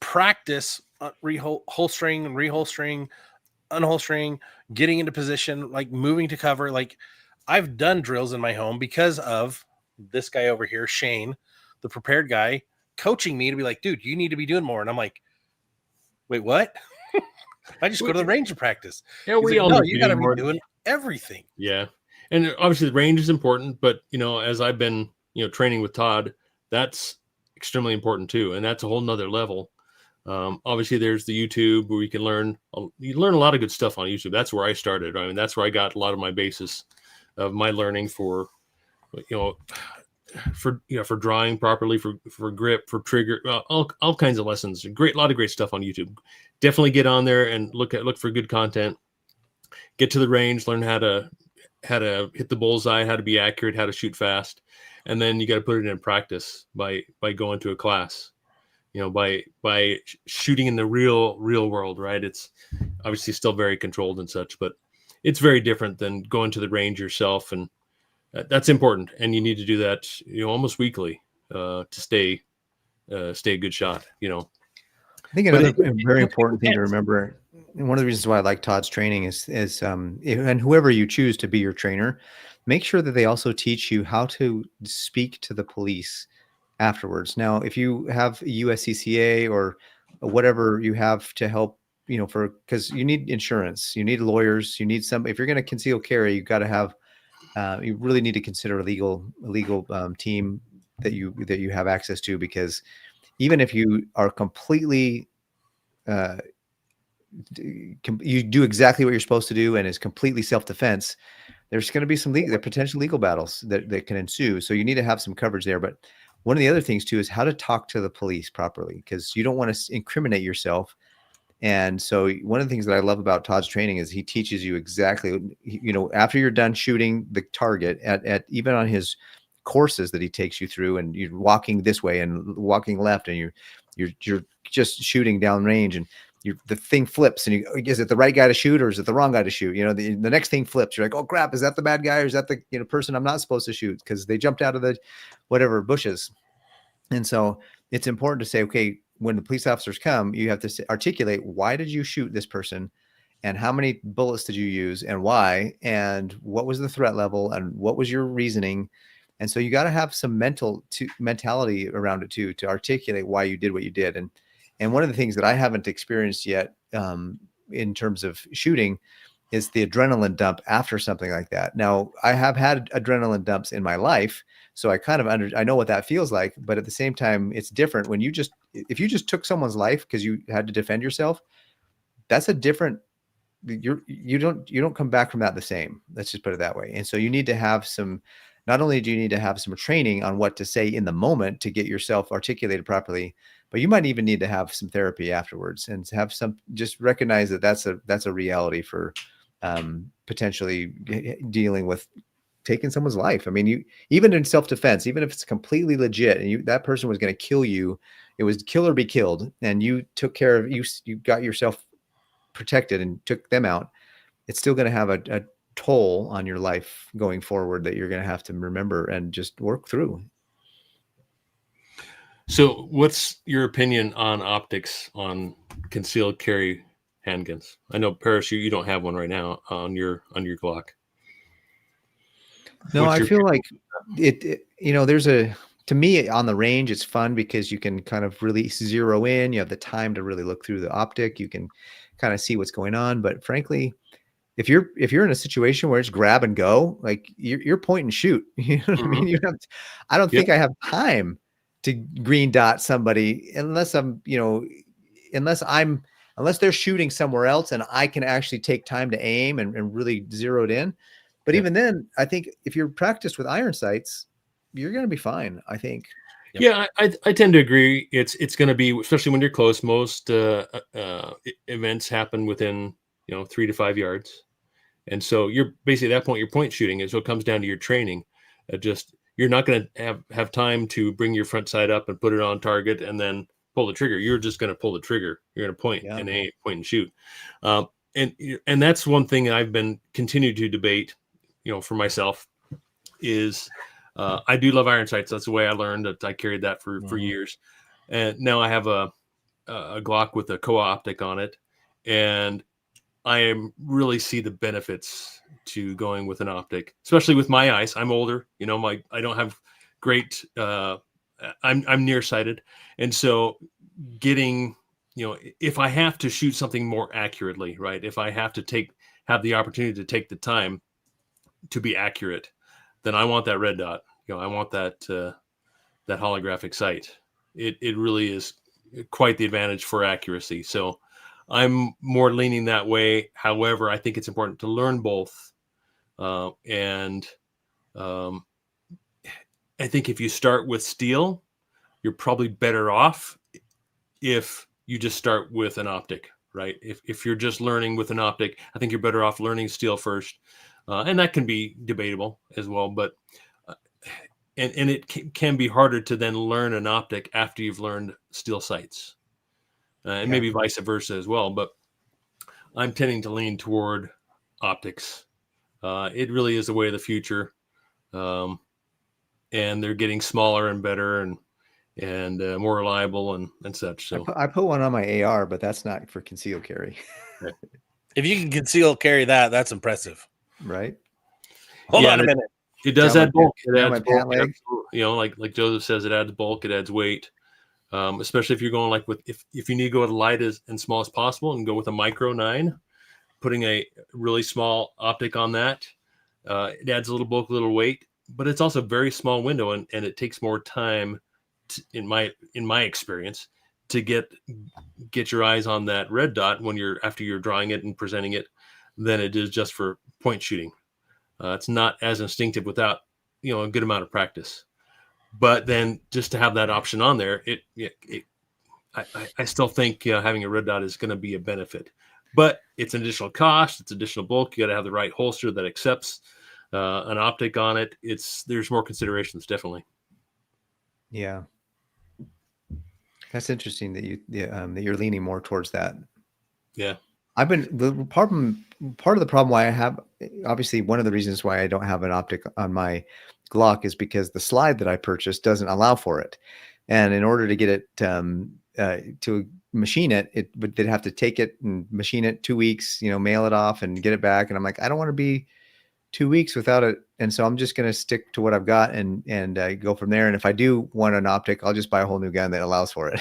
Practice holstering and reholstering, unholstering, getting into position, like moving to cover. Like, I've done drills in my home because of this guy over here, Shane, the prepared guy, coaching me to be like, dude, you need to be doing more. And I'm like, wait, what? I just go to the range and practice. Yeah, He's we like, all no, you got to be doing everything. Yeah. And obviously the range is important, but as I've been, training with Todd, that's extremely important too. And that's a whole nother level. Obviously there's the YouTube where you learn a lot of good stuff on YouTube. That's where I started. I mean, that's where I got a lot of my basis of my learning for drawing properly, for grip, for trigger, all kinds of lessons. A lot of great stuff on YouTube. Definitely get on there and look for good content. Get to the range, learn how to hit the bullseye, how to be accurate, how to shoot fast, and then you got to put it in practice by going to a class. By shooting in the real world, right? It's obviously still very controlled and such, but it's very different than going to the range yourself, and that's important. And you need to do that, almost weekly, to stay a good shot. I think another very important thing to remember, and one of the reasons why I like Todd's training is and whoever you choose to be your trainer, make sure that they also teach you how to speak to the police afterwards. Now, if you have a USCCA or whatever you have to help, because you need insurance, you need lawyers, you need if you're going to conceal carry, you got to have, you really need to consider a legal team that you have access to, because even if you are completely, you do exactly what you're supposed to do and it's completely self-defense, there's going to be some potential legal battles that can ensue. So you need to have some coverage there. But one of the other things too is how to talk to the police properly, because you don't want to incriminate yourself. And so one of the things that I love about Todd's training is he teaches you exactly, after you're done shooting the target at even on his courses that he takes you through, and you're walking this way and walking left, and you're just shooting down range, and the thing flips, and is it the right guy to shoot or is it the wrong guy to shoot? The next thing flips. You're like, oh crap, is that the bad guy or is that the person I'm not supposed to shoot because they jumped out of the whatever bushes? And so it's important to say, okay, when the police officers come, you have to articulate, why did you shoot this person, and how many bullets did you use, and why, and what was the threat level, and what was your reasoning? And so you got to have some mentality around it too, to articulate why you did what you did. And one of the things that I haven't experienced yet in terms of shooting is the adrenaline dump after something like that. Now, I have had adrenaline dumps in my life, so I kind of I know what that feels like. But at the same time, it's different when if you just took someone's life because you had to defend yourself. That's a different. You don't come back from that the same. Let's just put it that way. And so you need to have some. Not only do you need to have some training on what to say in the moment to get yourself articulated properly, but you might even need to have some therapy afterwards and have just recognize that that's a reality for potentially dealing with taking someone's life. I mean, even in self-defense, even if it's completely legit and that person was going to kill you, it was kill or be killed, and you took care of you got yourself protected and took them out, it's still going to have a toll on your life going forward that you're going to have to remember and just work through. So what's your opinion on optics on concealed carry handguns? I know, Paris, you don't have one right now on your Glock. No, I feel like it to me on the range, it's fun because you can kind of really zero in. You have the time to really look through the optic. You can kind of see what's going on. But frankly, if you're in a situation where it's grab and go, like you're point and shoot. You know what I mean? I don't think I have time to green dot somebody unless they're shooting somewhere else and I can actually take time to aim and really zero it in. But Yeah. even then, I think if you're practiced with iron sights, you're going to be fine. I think. Yep. Yeah, I tend to agree. It's going to be, especially when you're close. Most events happen within 3 to 5 yards, and so you're basically at that point you're point shooting. And so it comes down to your training. Just you're not going to have time to bring your front sight up and put it on target and then pull the trigger. You're just going to pull the trigger. You're going to point Yeah. and aim, point and shoot. And that's one thing I've been continued to debate, for myself is. I do love iron sights. That's the way I learned. That I carried that for years, and now I have a Glock with a Kowa optic on it, and I am really see the benefits to going with an optic, especially with my eyes. I'm older, I don't have great. I'm nearsighted, and so getting if I have to shoot something more accurately, right? If I have to have the opportunity to take the time to be accurate, then I want that red dot. I want that that holographic sight. It really is quite the advantage for accuracy. So I'm more leaning that way. However, I think it's important to learn both. And I think if you start with steel, you're probably better off if you just start with an optic, right? If you're just learning with an optic, I think you're better off learning steel first. And that can be debatable as well, but and it can be harder to then learn an optic after you've learned steel sights, and maybe vice versa as well. But I'm tending to lean toward optics. It really is the way of the future, and they're getting smaller and better and more reliable and such. So I put one on my AR, but that's not for concealed carry. If you can conceal carry that, that's impressive. Right. Hold on a minute. It does add bulk. It down adds my pant bulk. leg. Like Joseph says, it adds bulk. It adds weight. Especially if you're going like if you need to go as light and small as possible and go with a micro 9, putting a really small optic on that, it adds a little bulk, a little weight, but it's also a very small window and it takes more time in my experience to get your eyes on that red dot after you're drawing it and presenting it than it is just for point shooting. It's not as instinctive without a good amount of practice. But then just to have that option on there, I still think having a red dot is going to be a benefit. But it's an additional cost. It's additional bulk. You got to have the right holster that accepts an optic on it. There's more considerations, definitely. Yeah, that's interesting that you're leaning more towards that. Yeah, I've been part of the problem why I have, obviously one of the reasons why I don't have an optic on my Glock is because the slide that I purchased doesn't allow for it, and in order to get it to machine it, they'd have to take it and machine it 2 weeks, mail it off and get it back, and I'm like, I don't want to be 2 weeks without it, and so I'm just going to stick to what I've got and go from there. And if I do want an optic, I'll just buy a whole new gun that allows for it.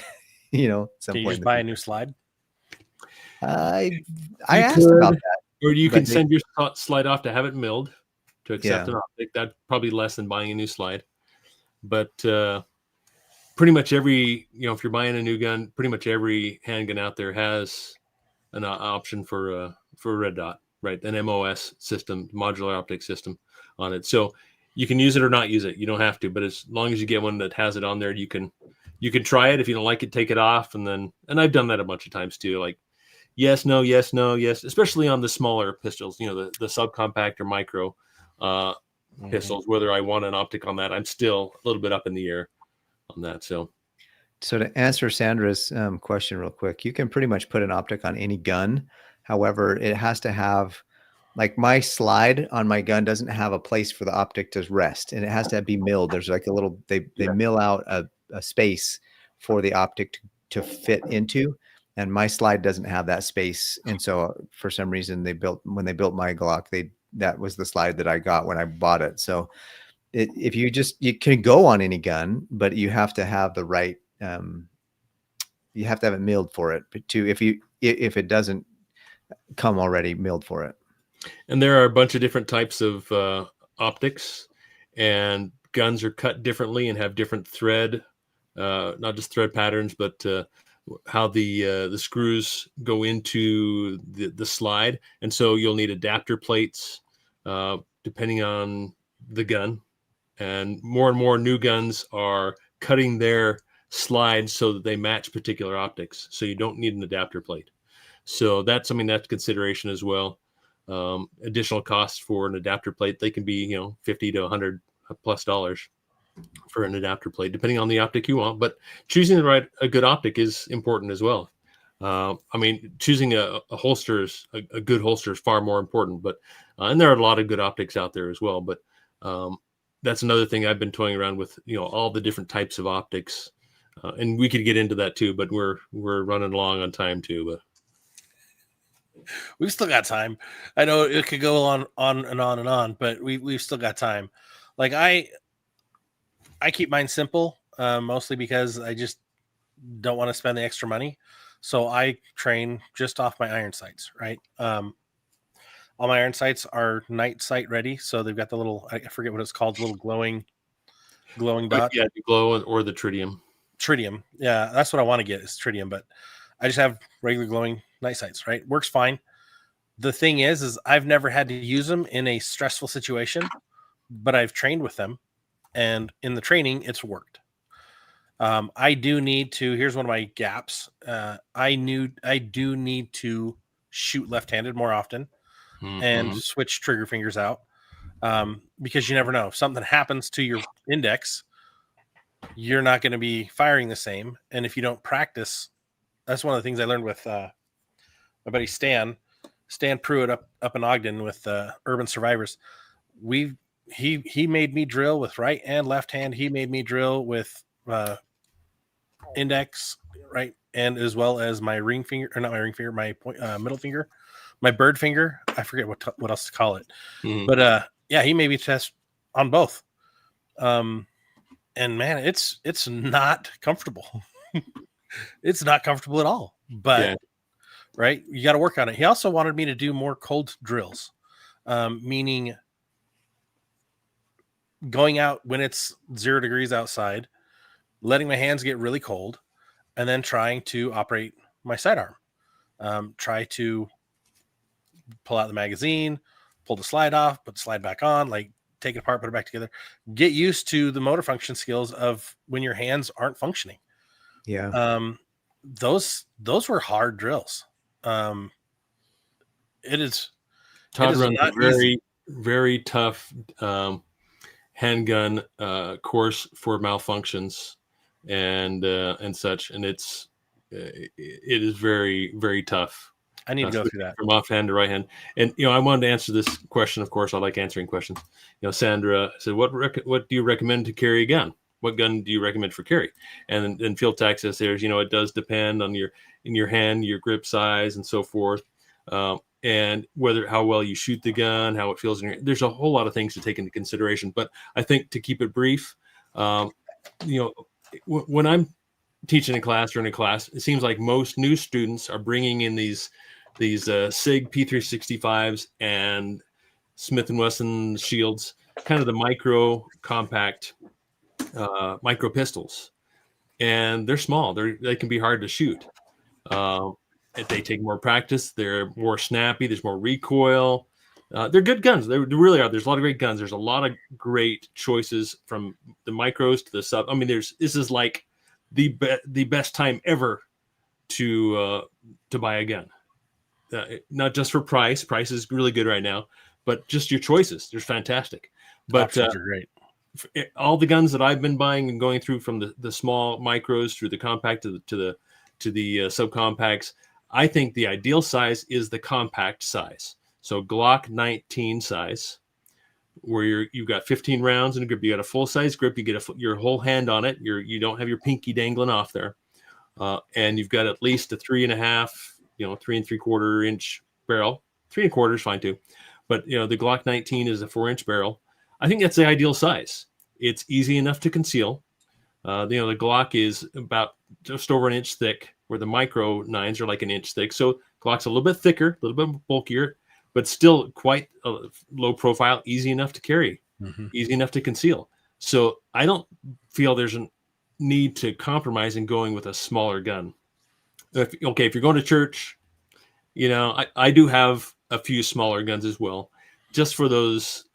At some Can you point just buy a new slide? I asked about that. Or you can send your slide off to have it milled to accept an optic. That's probably less than buying a new slide. But pretty much every, if you're buying a new gun, pretty much every handgun out there has an option for a red dot, right? An MOS system, modular optic system on it. So you can use it or not use it. You don't have to, but as long as you get one that has it on there, you can try it. If you don't like it, take it off. And I've done that a bunch of times too. Like, yes, no, yes, no, yes, especially on the smaller pistols, the subcompact or micro pistols, whether I want an optic on that, I'm still a little bit up in the air on that. So to answer Sandra's question real quick, you can pretty much put an optic on any gun. However, it has to have, like my slide on my gun doesn't have a place for the optic to rest, and it has to be milled. There's like a little, they mill out a space for the optic to fit into. And my slide doesn't have that space. And so for some reason when they built my Glock, that was the slide that I got when I bought it. So you can go on any gun, but you have to have the right, you have to have it milled for it if it doesn't come already milled for it. And there are a bunch of different types of optics, and guns are cut differently and have different thread, not just thread patterns, but how the screws go into the slide. And so you'll need adapter plates depending on the gun, and more new guns are cutting their slides so that they match particular optics. So you don't need an adapter plate. So that's something that's consideration as well. Additional costs for an adapter plate, they can be, $50 to $100+ for an adapter plate, depending on the optic you want. But choosing a good optic is important as well. Choosing a holster is a good holster is far more important. But and there are a lot of good optics out there as well. But that's another thing I've been toying around with. All the different types of optics, and we could get into that too. But we're running along on time too. But we've still got time. I know it could go on and on and on, but we've still got time. Like I keep mine simple, mostly because I just don't want to spend the extra money. So I train just off my iron sights, right? All my iron sights are night sight ready. So they've got the little, I forget what it's called, little glowing dot. Yeah, the glow or the tritium. Tritium. Yeah, that's what I want to get is tritium, but I just have regular glowing night sights, right? Works fine. The thing is I've never had to use them in a stressful situation, but I've trained with them, and in the training, it's worked. I do need to, here's one of my gaps. I do need to shoot left-handed more often and switch trigger fingers out. Because you never know. If something happens to your index, you're not going to be firing the same. And if you don't practice, that's one of the things I learned with my buddy Stan Pruitt up in Ogden with Urban Survivors. He made me drill with right and left hand. He made me drill with index, right, and as well as my ring finger, or not my ring finger, my middle finger, my bird finger. I forget what else to call it. But yeah, he made me test on both. And man, it's not comfortable. It's not comfortable at all. But yeah. Right, you got to work on it. He also wanted me to do more cold drills, meaning going out when it's 0 degrees outside, letting my hands get really cold, and then trying to operate my sidearm. Try to pull out the magazine, pull the slide off, put the slide back on, like take it apart, put it back together. Get used to the motor function skills of when your hands aren't functioning. Yeah. Those were hard drills. It is. Todd runs a very, very tough handgun course for malfunctions and such, and it is very, very tough. I need to go through that from offhand to right hand. And I wanted to answer this question. Of course, I like answering questions. Sandra said, "What do you recommend to carry a gun? What gun do you recommend for carry?" And then Field Tac says, "There's it does depend on your hand, your grip size, and so forth, and how well you shoot the gun, how it feels in your. There's a whole lot of things to take into consideration. But I think to keep it brief, when I'm teaching a class or in a class, it seems like most new students are bringing in these SIG P365s and Smith & Wesson shields, kind of the micro compact micro pistols, and they're small. They can be hard to shoot. They take more practice. They're more snappy. There's more recoil. They're good guns. They really are. There's a lot of great guns. There's a lot of great choices from the micros to the sub. I mean, this is like the best time ever to buy a gun. Not just for price. Price is really good right now, but just your choices. They're fantastic. But options are great. All the guns that I've been buying and going through from the small micros through the compact to the subcompacts, I think the ideal size is the compact size. So Glock 19 size, where you've got 15 rounds in a grip. You got a full size grip. You get your whole hand on it. You don't have your pinky dangling off there, and you've got at least a 3.5, 3 3/4 inch barrel. 3 1/4 is fine too, but the Glock 19 is a 4-inch barrel. I think that's the ideal size. It's easy enough to conceal. The Glock is about just over an inch thick, where the micro 9s are like an inch thick. So Glock's a little bit thicker, a little bit bulkier, but still quite low profile, easy enough to carry, easy enough to conceal. So I don't feel there's a need to compromise in going with a smaller gun. If you're going to church, I do have a few smaller guns as well. just for those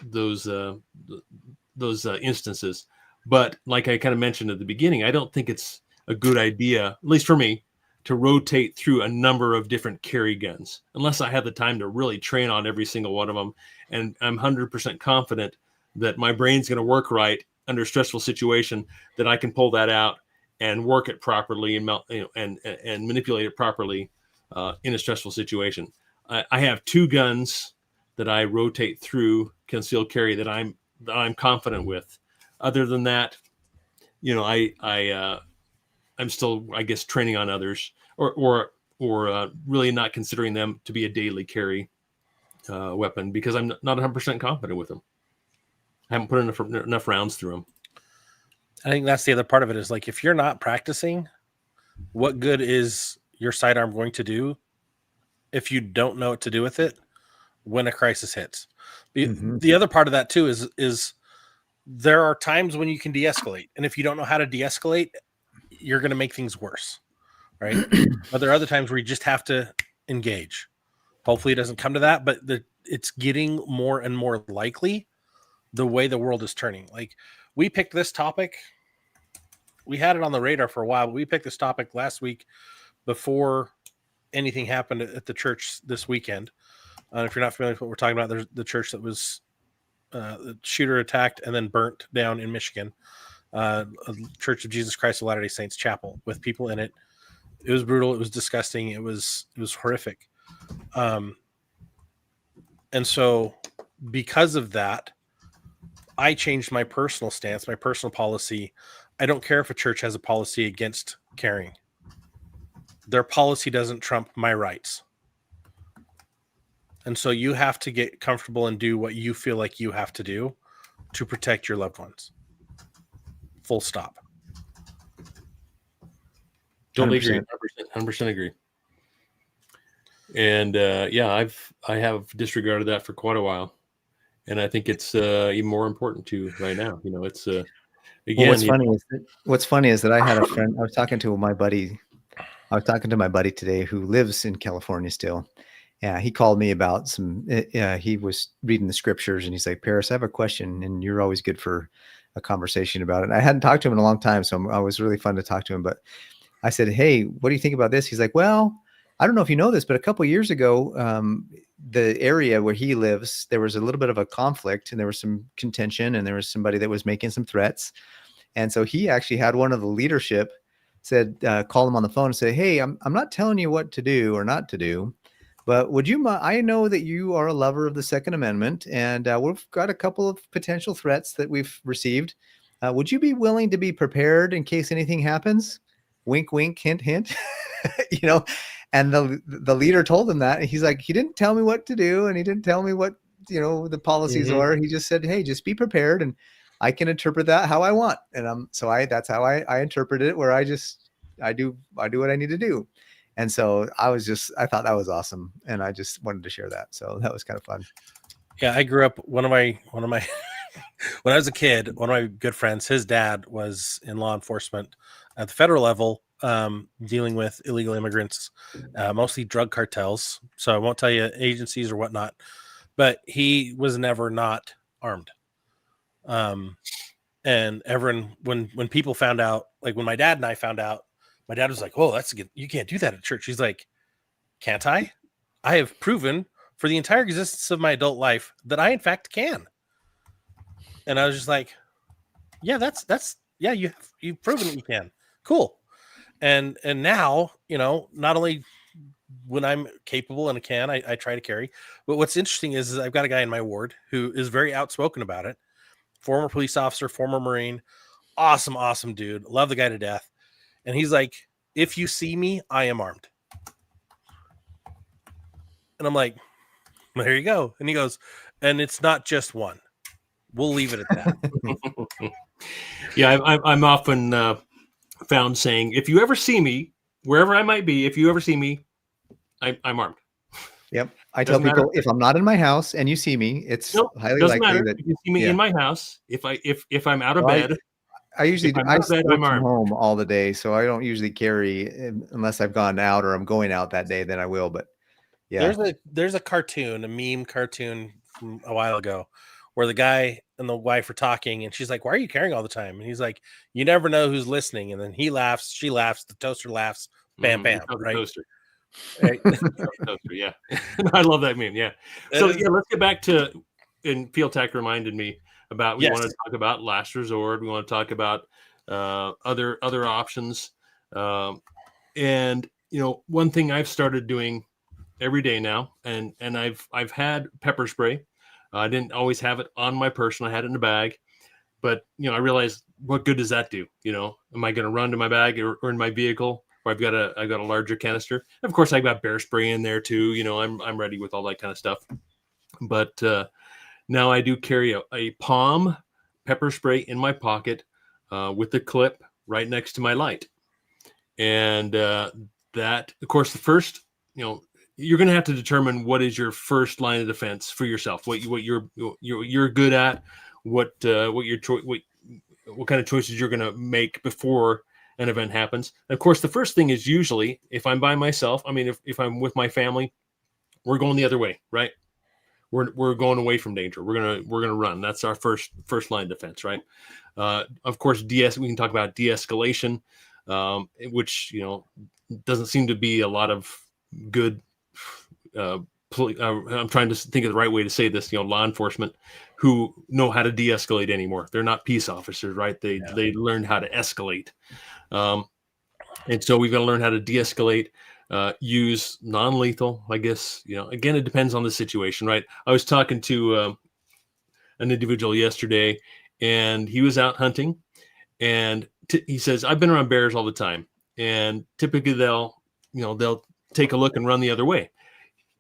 instances. But like I kind of mentioned at the beginning, I don't think it's a good idea, at least for me, to rotate through a number of different carry guns unless I have the time to really train on every single one of them. And I'm 100% confident that my brain's going to work right under a stressful situation, that I can pull that out and work it properly and and manipulate it properly in a stressful situation. I have 2 guns that I rotate through concealed carry that I'm confident with. Other than that, I'm still, I guess, training on others, or really not considering them to be a daily carry weapon because I'm not 100% confident with them. I haven't put enough rounds through them. I think that's the other part of it is like, if you're not practicing, what good is your sidearm going to do if you don't know what to do with it when a crisis hits? The other part of that too is there are times when you can de-escalate, and if you don't know how to de-escalate, you're going to make things worse, right? But there are other times where you just have to engage. Hopefully it doesn't come to that, but it's getting more and more likely the way the world is turning. Like, we picked this topic, we had it on the radar for a while, but we picked this topic last week before anything happened at the church this weekend. If you're not familiar with what we're talking about, there's the church that was the shooter attacked and then burnt down in Michigan, a Church of Jesus Christ of Latter-day Saints chapel with people in it. It was brutal. It was disgusting. It was horrific. And so because of that, I changed my personal stance, my personal policy. I don't care if a church has a policy against carrying. Their policy doesn't trump my rights. And so you have to get comfortable and do what you feel like you have to do to protect your loved ones. Full stop. Totally agree. 100% agree. And I have disregarded that for quite a while, and I think it's even more important to right now. It's again. Well, what's funny is that I had a friend. I was talking to my buddy today who lives in California still. Yeah, he called me about some. He was reading the scriptures, and he's like, "Paris, I have a question, and you're always good for a conversation about it." And I hadn't talked to him in a long time, so I was really fun to talk to him. But I said, "Hey, what do you think about this?" He's like, "Well, I don't know if you know this, but a couple of years ago, the area where he lives, there was a little bit of a conflict, and there was some contention, and there was somebody that was making some threats, and so he actually had one of the leadership said, call him on the phone and say, 'Hey, I'm not telling you what to do or not to do." But would you? I know that you are a lover of the Second Amendment, and we've got a couple of potential threats that we've received. Would you be willing to be prepared in case anything happens? Wink, wink, hint, hint. And the leader told him that. And he's like, he didn't tell me what to do, and he didn't tell me what the policies are. He just said, "Hey, just be prepared, and I can interpret that how I want." And that's how I interpret it. Where I do what I need to do. And so I thought that was awesome, and I just wanted to share that. So that was kind of fun. Yeah, I grew up. One of my when I was a kid, one of my good friends, his dad was in law enforcement at the federal level, dealing with illegal immigrants, mostly drug cartels. So I won't tell you agencies or whatnot, but he was never not armed. And everyone, when people found out, like when my dad and I found out, my dad was like, "Oh, you can't do that at church." He's like, "Can't I? I have proven for the entire existence of my adult life that I in fact can." And I was just like, "Yeah, you've proven that you can. Cool." And now, not only when I'm capable and can, I try to carry, but what's interesting is I've got a guy in my ward who is very outspoken about it. Former police officer, former Marine, awesome dude. Love the guy to death. And he's like, "If you see me, I am armed." And I'm like, "There you go." And he goes, "And it's not just one. We'll leave it at that." Yeah, I'm often found saying, "If you ever see me, wherever I might be, if you ever see me, I'm armed." Yep. I tell people, if I'm not in my house and you see me, it's highly likely that if you see me in my house. If I'm out of bed. I usually work from home all the day, so I don't usually carry unless I've gone out or I'm going out that day. Then I will. But yeah, there's a cartoon, a meme cartoon a while ago, where the guy and the wife are talking, and she's like, "Why are you carrying all the time?" And he's like, "You never know who's listening." And then he laughs, she laughs, the toaster laughs, bam, bam, right? Toaster. Right. Toaster, yeah. I love that meme. Yeah. So yeah, let's get back to. And Field Tech reminded me about we want to talk about last resort. We want to talk about other options. And one thing I've started doing every day now, and I've had pepper spray. I didn't always have it on my person. I had it in a bag, but I realized, what good does that do? Am I going to run to my bag or in my vehicle? Or I've got a larger canister. Of course, I've got bear spray in there too. I'm ready with all that kind of stuff. But now I do carry a Palm pepper spray in my pocket with the clip right next to my light. And that, of course, the first, you're going to have to determine what is your first line of defense for yourself, what you're good at, what kind of choices you're going to make before an event happens. And of course, the first thing is usually, if I'm by myself, if I'm with my family, we're going the other way, right? We're going away from danger. We're gonna run. That's our first line of defense, right? Of course, we can talk about de-escalation, which doesn't seem to be a lot of good. I'm trying to think of the right way to say this. Law enforcement who know how to de-escalate anymore. They're not peace officers, right? They learned how to escalate, and so we've got to learn how to de-escalate. Use non-lethal, I guess. Again, it depends on the situation, right? I was talking to an individual yesterday, and he was out hunting, and he says, "I've been around bears all the time, and typically they'll take a look and run the other way."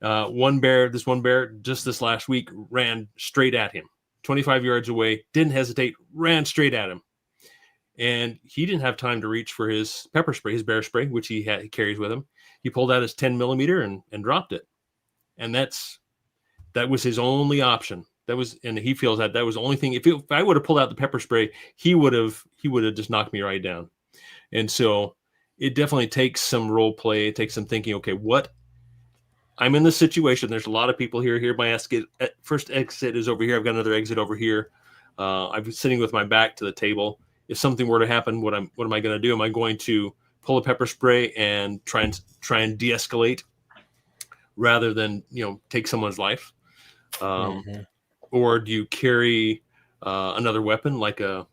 One bear just this last week ran straight at him, 25 yards away, didn't hesitate, ran straight at him. And he didn't have time to reach for his pepper spray, his bear spray, which he carries with him. He pulled out his 10 millimeter and dropped it. And that was his only option. And he feels that was the only thing. If I would have pulled out the pepper spray, he would have just knocked me right down. And so it definitely takes some role play. It takes some thinking. Okay, I'm in this situation. There's a lot of people here. Here, my first exit is over here. I've got another exit over here. I'm sitting with my back to the table. If something were to happen, what am I going to do? Am I going to pull a pepper spray and try and de-escalate rather than take someone's life? Or do you carry another weapon like a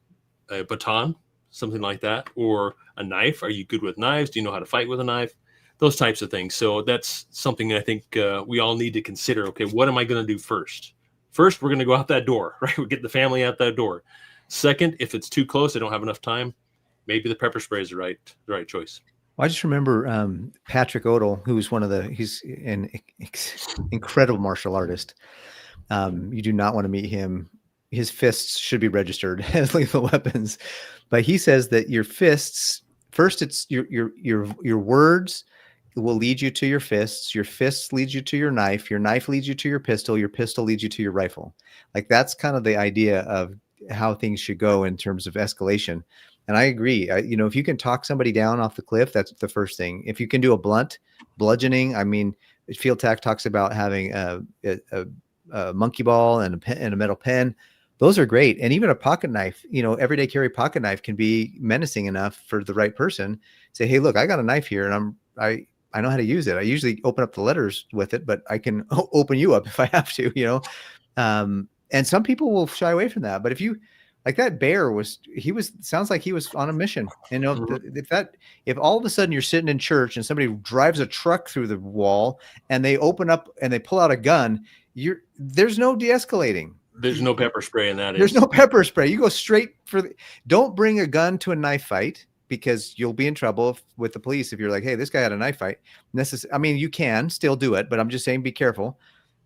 baton, something like that, or a knife? Are you good with knives? Do you know how to fight with a knife? Those types of things. So that's something I think we all need to consider. Okay, what am I going to do first? First, we're going to go out that door, right? We get the family out that door. Second, if it's too close, I don't have enough time, maybe the pepper spray is the right choice. Well, I just remember Patrick Odell, he's an incredible martial artist. You do not want to meet him. His fists should be registered as lethal weapons, but he says that your fists, first it's your words will lead you to your fists leads you to your knife leads you to your pistol leads you to your rifle. Like, that's kind of the idea of how things should go in terms of escalation. And I agree. If you can talk somebody down off the cliff, that's the first thing. If you can do a blunt bludgeoning, Field Tech talks about having a monkey ball and a metal pen. Those are great. And even a pocket knife, everyday carry pocket knife can be menacing enough for the right person. Say, hey, look, I got a knife here and I know how to use it. I usually open up the letters with it, but I can open you up if I have to, and some people will shy away from that. But if you, like, that bear sounds like he was on a mission. If all of a sudden you're sitting in church and somebody drives a truck through the wall and they open up and they pull out a gun, there's no de-escalating. There's no pepper spray in that. There's no pepper spray. You go straight don't bring a gun to a knife fight, because you'll be in trouble with the police if you're like, hey, this guy had a knife fight. You can still do it, but I'm just saying, be careful.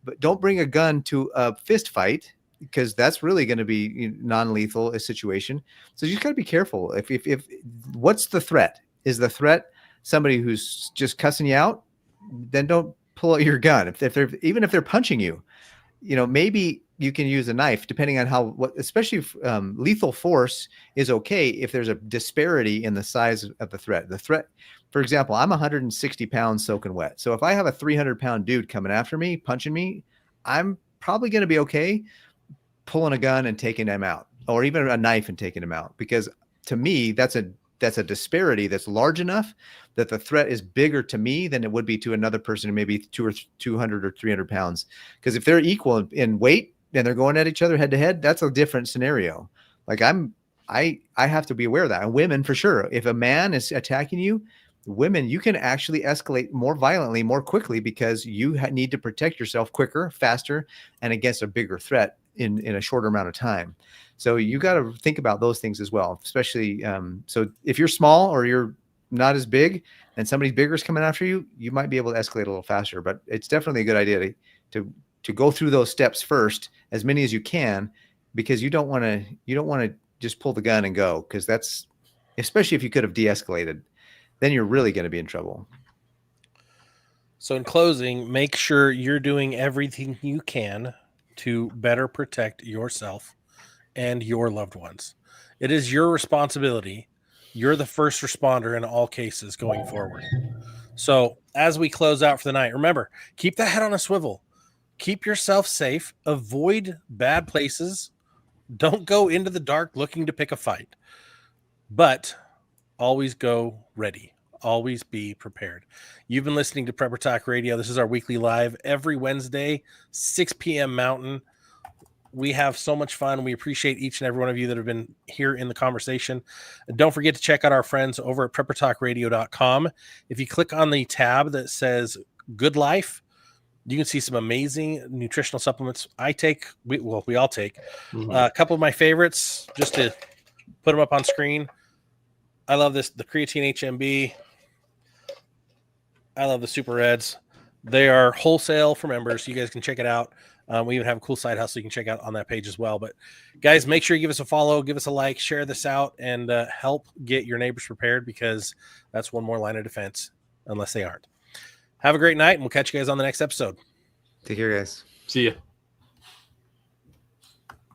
But don't bring a gun to a fist fight, because that's really going to be non-lethal a situation. So you just got to be careful. If what's the threat? Is the threat somebody who's just cussing you out? Then don't pull out your gun. Even if they're punching you, maybe you can use a knife, depending on especially if, lethal force is okay if there's a disparity in the size of the threat. The threat, for example, I'm 160 pounds soaking wet. So if I have a 300-pound dude coming after me, punching me, I'm probably going to be okay pulling a gun and taking them out, or even a knife and taking them out. Because to me, that's a disparity that's large enough that the threat is bigger to me than it would be to another person who may be 200 or 300 pounds. Because if they're equal in weight and they're going at each other head to head, that's a different scenario. Like I have to be aware of that. And women, for sure, if a man is attacking you, women, you can actually escalate more violently, more quickly, because you need to protect yourself quicker, faster, and against a bigger threat in a shorter amount of time. So you got to think about those things as well, especially. So if you're small or you're not as big and somebody bigger is coming after you, you might be able to escalate a little faster, but it's definitely a good idea to go through those steps first, as many as you can, because you don't want to just pull the gun and go, because that's, especially if you could have de-escalated, then you're really going to be in trouble. So in closing, make sure you're doing everything you can to better protect yourself and your loved ones. It is your responsibility. You're the first responder in all cases going forward. So as we close out for the night, remember, keep the head on a swivel. Keep yourself safe. Avoid bad places. Don't go into the dark looking to pick a fight. But always go ready. Always be prepared. You've been listening to Prepper Talk Radio. This is our weekly live every Wednesday, 6 p.m. Mountain. We have so much fun. We appreciate each and every one of you that have been here in the conversation. And don't forget to check out our friends over at preppertalkradio.com. If you click on the tab that says Good Life, you can see some amazing nutritional supplements we all take. A couple of my favorites, just to put them up on screen. I love the Creatine HMB. I love the Super Reds. They are wholesale for members. So you guys can check it out. We even have a cool side hustle you can check out on that page as well. But guys, make sure you give us a follow, give us a like, share this out, and help get your neighbors prepared, because that's one more line of defense, unless they aren't. Have a great night, and we'll catch you guys on the next episode. Take care, guys. See ya.